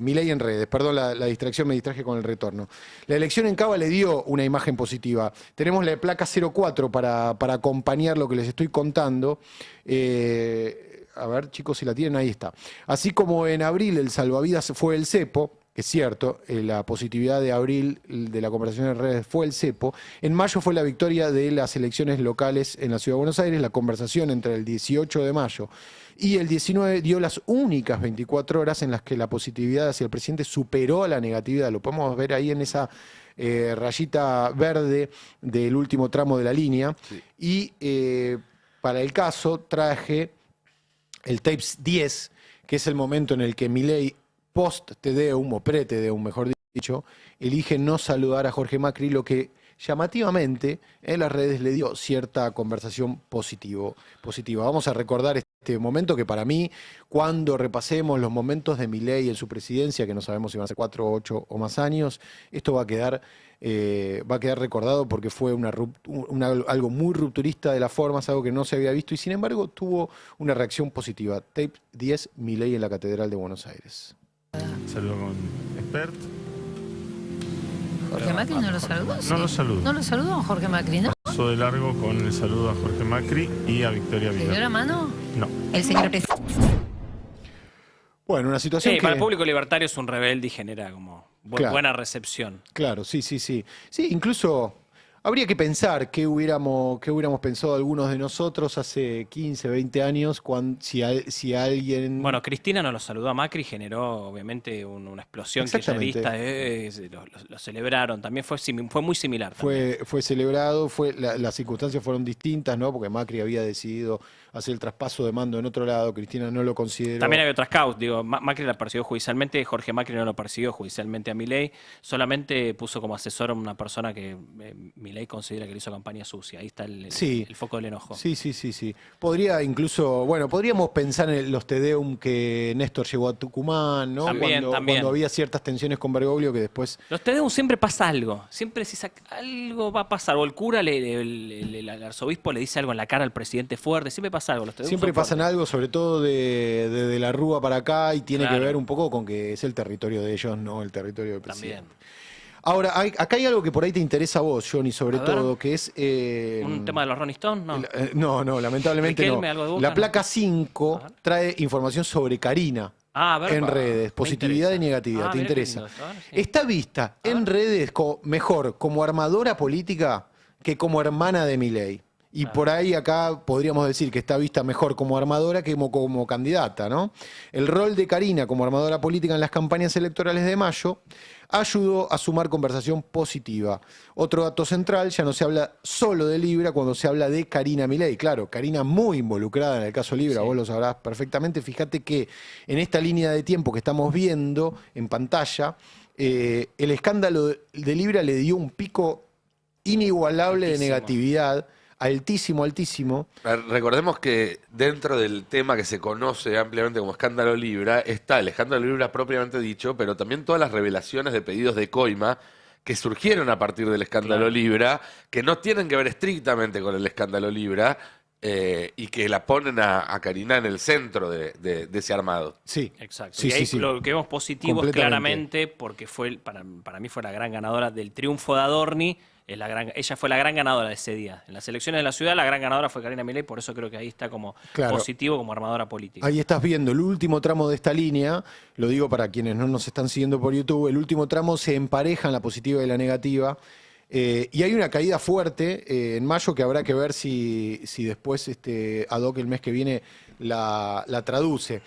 Milei en redes. Perdón, la distracción, me distraje con el retorno. La elección en Cava le dio una imagen positiva. Tenemos la placa 04 para acompañar lo que les estoy contando. A ver, chicos, si la tienen, ahí está. Así como en abril el salvavidas fue el cepo, es cierto, la positividad de abril de la conversación en redes fue el cepo. En mayo fue la victoria de las elecciones locales en la Ciudad de Buenos Aires. La conversación entre el 18 de mayo y el 19 dio las únicas 24 horas en las que la positividad hacia el presidente superó a la negatividad. Lo podemos ver ahí en esa rayita verde del último tramo de la línea. Sí. Y para el caso traje el tape 10, que es el momento en el que Milei post-Te Deum, o pre-Te Deum, mejor dicho, elige no saludar a Jorge Macri, lo que llamativamente en las redes le dio cierta conversación positiva. Vamos a recordar este momento que para mí, cuando repasemos los momentos de Milei en su presidencia, que no sabemos si van a ser 4, 8 o más años, esto va a quedar recordado porque fue algo muy rupturista de las formas, algo que no se había visto y sin embargo tuvo una reacción positiva. Tape 10, Milei en la Catedral de Buenos Aires. Saludo con Expert. ¿Jorge Macri no lo saludó? No lo saludo. ¿No lo saludó Jorge Macri, no? Paso de largo con el saludo a Jorge Macri y a Victoria Villar. ¿Le dio la mano? No. El señor presidente. Bueno, una situación que... Para el público libertario es un rebelde y genera como buena recepción. Claro, sí. Sí, incluso... Habría que pensar qué hubiéramos pensado algunos de nosotros hace 15, 20 años si alguien... Bueno, Cristina nos lo saludó a Macri, generó obviamente una explosión kirchnerista, lo celebraron, también fue muy similar. Fue celebrado, las circunstancias fueron distintas, ¿no? Porque Macri había decidido hacer el traspaso de mando en otro lado, Cristina no lo consideró. También había otras causas, digo, Macri la persiguió judicialmente, Jorge Macri no lo persiguió judicialmente a Milei, solamente puso como asesor a una persona que Milei considera que le hizo campaña sucia. Ahí está el foco del enojo. Sí. Podríamos pensar en los Te Deum que Néstor llevó a Tucumán, ¿no? También. Cuando había ciertas tensiones con Bergoglio que después... Los Te Deum siempre pasa algo. Siempre si algo va a pasar. O el cura, el arzobispo le dice algo en la cara al presidente fuerte. Siempre pasa algo. Los Te Deum siempre pasan algo, sobre todo de la Rúa para acá, y tiene que ver un poco con que es el territorio de ellos, no el territorio del presidente. También. Ahora, acá hay algo que por ahí te interesa a vos, Johnny, sobre todo, que es... ¿Un tema de los Rolling Stones? No, lamentablemente no. ¿Algo de Boca? La placa 5 trae información sobre Karina en redes, positividad y negatividad. ¿Te interesa? Está vista en redes mejor como armadora política que como hermana de Milei. Y por ahí acá podríamos decir que está vista mejor como armadora que como candidata, ¿no? El rol de Karina como armadora política en las campañas electorales de mayo ayudó a sumar conversación positiva. Otro dato central, ya no se habla solo de Libra cuando se habla de Karina Milei. Claro, Karina muy involucrada en el caso Libra, vos lo sabrás perfectamente. Fíjate que en esta línea de tiempo que estamos viendo en pantalla, el escándalo de Libra le dio un pico inigualable de negatividad altísimo, altísimo. Recordemos que dentro del tema que se conoce ampliamente como escándalo Libra, está el escándalo Libra propiamente dicho, pero también todas las revelaciones de pedidos de coima que surgieron a partir del escándalo Libra, que no tienen que ver estrictamente con el escándalo Libra, y que la ponen a Karina en el centro de ese armado. Sí. Exacto. Sí, y ahí sí, sí. lo que vemos positivo es claramente porque fue para mí fue la gran ganadora del triunfo de Adorni. Ella fue la gran ganadora de ese día. En las elecciones de la ciudad, la gran ganadora fue Karina Milei, por eso creo que ahí está como positivo, como armadora política. Ahí estás viendo el último tramo de esta línea, lo digo para quienes no nos están siguiendo por YouTube, el último tramo se empareja en la positiva y la negativa, y hay una caída fuerte en mayo que habrá que ver si después ad hoc el mes que viene la traduce.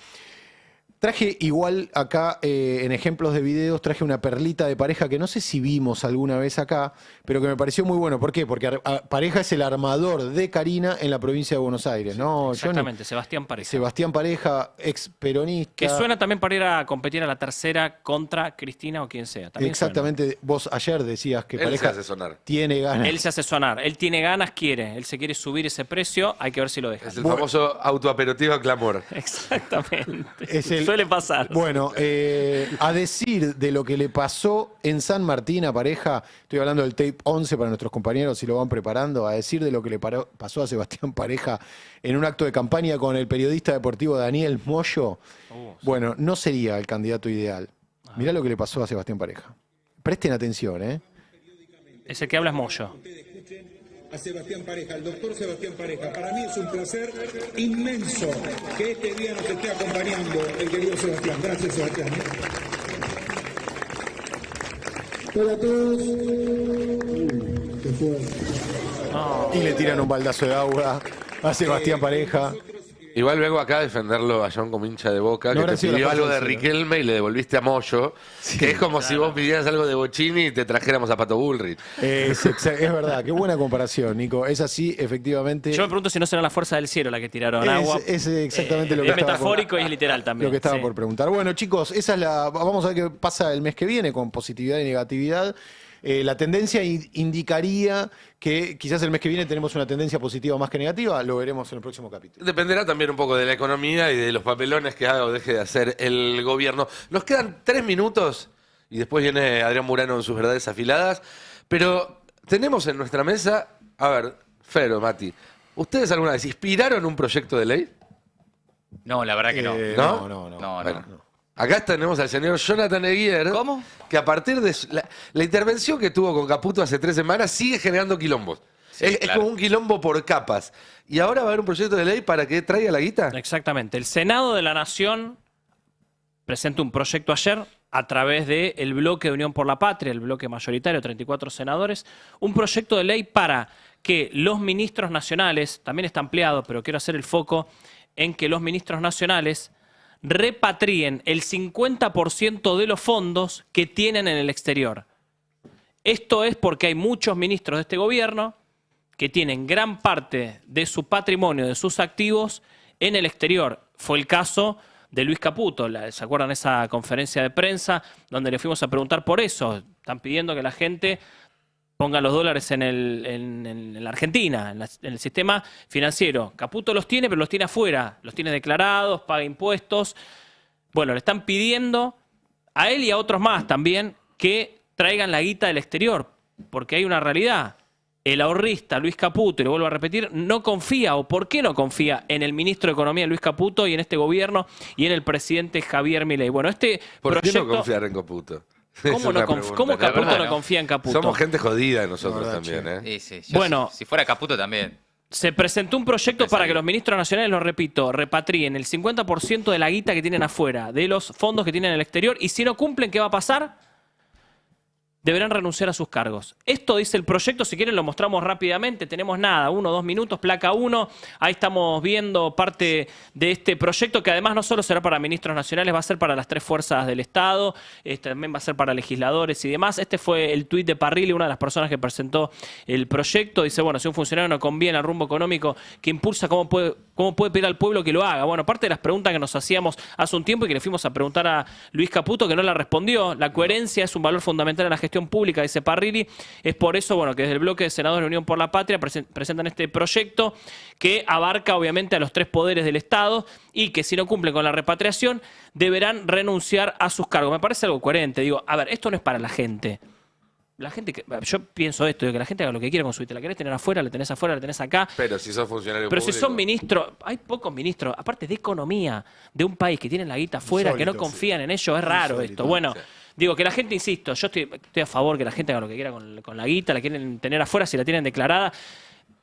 Traje igual acá, en ejemplos de videos, traje una perlita de Pareja que no sé si vimos alguna vez acá, pero que me pareció muy bueno. ¿Por qué? Porque Pareja es el armador de Karina en la provincia de Buenos Aires, ¿no? Exactamente, Sebastián Pareja. Sebastián Pareja, ex peronista. Que suena también para ir a competir a la tercera contra Cristina o quien sea. También exactamente. Suena. Vos ayer decías que él Pareja se hace sonar. Tiene ganas. Él se hace sonar. Él tiene ganas, quiere. Él se quiere subir ese precio. Hay que ver si lo deja. Es el famoso autoaperitivo clamor. Exactamente. Suele pasar. Bueno, a decir de lo que le pasó en San Martín a Pareja, estoy hablando del tape 11 para nuestros compañeros si lo van preparando, a decir de lo que le pasó a Sebastián Pareja en un acto de campaña con el periodista deportivo Daniel Moyo, bueno, no sería el candidato ideal. Mirá lo que le pasó a Sebastián Pareja. Presten atención, ¿eh? Ese que habla es Moyo. A Sebastián Pareja, al doctor Sebastián Pareja. Para mí es un placer inmenso que este día nos esté acompañando el querido Sebastián. Gracias, Sebastián. Hola a todos. Y le tiran un baldazo de agua a Sebastián Pareja. Igual vengo acá a defenderlo a John como hincha de Boca, No que te pidió algo de Riquelme y le devolviste a Moyo, que es como si vos pidieras algo de Bocini y te trajéramos a Pato Bullrich. Es verdad, qué buena comparación, Nico. Es así, efectivamente. Yo me pregunto si no será la fuerza del cielo la que tiraron agua. Es exactamente lo que es metafórico y es literal también. Lo que estaba por preguntar. Bueno, chicos, esa es vamos a ver qué pasa el mes que viene con positividad y negatividad. La tendencia indicaría que quizás el mes que viene tenemos una tendencia positiva más que negativa. Lo veremos en el próximo capítulo. Dependerá también un poco de la economía y de los papelones que haga o deje de hacer el gobierno. Nos quedan 3 minutos y después viene Adrián Murano en sus verdades afiladas. Pero tenemos en nuestra mesa, a ver, Fero, Mati, ¿ustedes alguna vez inspiraron un proyecto de ley? No, la verdad que no. No. Acá tenemos al señor Jonathan Eguier. ¿Cómo? Que a partir de la intervención que tuvo con Caputo hace 3 semanas sigue generando quilombos. Sí, es como un quilombo por capas. ¿Y ahora va a haber un proyecto de ley para que traiga la guita? Exactamente. El Senado de la Nación presenta un proyecto ayer a través del bloque de Unión por la Patria, el bloque mayoritario, 34 senadores, un proyecto de ley para que los ministros nacionales, también está ampliado, pero quiero hacer el foco en que los ministros nacionales repatrien el 50% de los fondos que tienen en el exterior. Esto es porque hay muchos ministros de este gobierno que tienen gran parte de su patrimonio, de sus activos, en el exterior. Fue el caso de Luis Caputo. ¿Se acuerdan de esa conferencia de prensa donde le fuimos a preguntar por eso? Están pidiendo que la gente ponga los dólares en la Argentina, en el sistema financiero. Caputo los tiene, pero los tiene afuera. Los tiene declarados, paga impuestos. Bueno, le están pidiendo a él y a otros más también que traigan la guita del exterior, porque hay una realidad. El ahorrista Luis Caputo, y lo vuelvo a repetir, no confía, o ¿por qué no confía en el ministro de Economía Luis Caputo y en este gobierno y en el presidente Javier Milei? Bueno, este ¿Por proyecto... qué no confiar en Caputo? ¿Cómo Caputo no confía en Caputo? Somos gente jodida nosotros también, ¿eh? Sí. Bueno, si fuera Caputo también. Se presentó un proyecto para que los ministros nacionales, lo repito, repatrien el 50% de la guita que tienen afuera, de los fondos que tienen en el exterior, y si no cumplen, ¿qué va a pasar? Deberán renunciar a sus cargos. Esto dice el proyecto, si quieren lo mostramos rápidamente, tenemos nada, 1 o 2 minutos, placa 1, ahí estamos viendo parte de este proyecto que además no solo será para ministros nacionales, va a ser para las 3 fuerzas del Estado, también va a ser para legisladores y demás. Este fue el tuit de Parrilli, una de las personas que presentó el proyecto, dice, bueno, si un funcionario no conviene al rumbo económico que impulsa, ¿cómo puede pedir al pueblo que lo haga? Bueno, parte de las preguntas que nos hacíamos hace un tiempo y que le fuimos a preguntar a Luis Caputo, que no la respondió, la coherencia es un valor fundamental en la gestión cuestión pública, dice Parrilli. Es por eso, bueno, que desde el bloque de senadores de Unión por la Patria presentan este proyecto que abarca obviamente a los 3 poderes del Estado y que si no cumplen con la repatriación deberán renunciar a sus cargos. Me parece algo coherente. Digo, a ver, esto no es para la gente. La gente yo pienso esto, de que la gente haga lo que quiera con su vida. La querés tener afuera, la tenés afuera, la tenés acá. Pero si sos funcionario Pero público. si son ministros, hay pocos ministros, aparte de economía, de un país que tienen la guita afuera, que no Insólito, confían en ellos, es raro esto. Bueno, digo que la gente, insisto, yo estoy a favor que la gente haga lo que quiera con la guita, la quieren tener afuera, si la tienen declarada.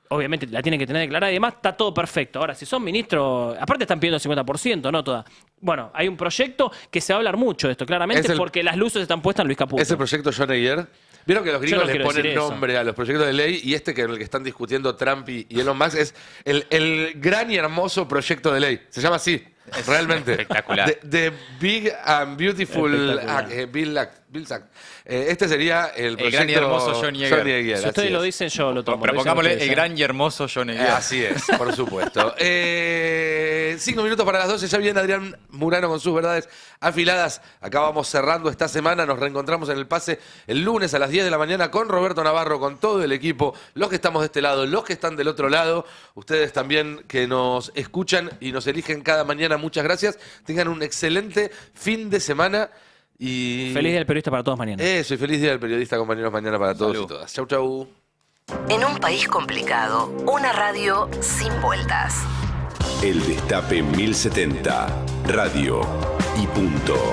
Obviamente la tienen que tener declarada y demás, está todo perfecto. Ahora, si son ministros, aparte están pidiendo el 50%, no toda. Bueno, hay un proyecto que se va a hablar mucho de esto, claramente, porque las luces están puestas en Luis Caputo. ¿Es el proyecto John Aguirre? Vieron que los gringos Yo no le quiero ponen decir eso. nombre a los proyectos de ley y este que en el que están discutiendo Trump y Elon Musk es el gran y hermoso proyecto de ley. Se llama así, realmente. Espectacular. The Big and Beautiful Bill Act. Este sería el proyecto gran y hermoso Johnny Aguirre. Si ustedes lo dicen, yo lo tomo. Pero Lo dicen pongámosle ustedes, el gran y hermoso Johnny Aguirre. Así es, por supuesto. 5 minutos para las 12, ya viene Adrián Murano con sus verdades afiladas. Acá vamos cerrando esta semana, nos reencontramos en el pase el lunes a las 10 de la mañana con Roberto Navarro, con todo el equipo, los que estamos de este lado, los que están del otro lado, ustedes también que nos escuchan y nos eligen cada mañana, muchas gracias. Tengan un excelente fin de semana. Y Feliz Día del Periodista para todos mañana. Eso, y feliz Día del Periodista, compañeros, mañana para todos Salud. y todas. Chau, chau. En un país complicado, una radio sin vueltas. El Destape 1070, radio y punto.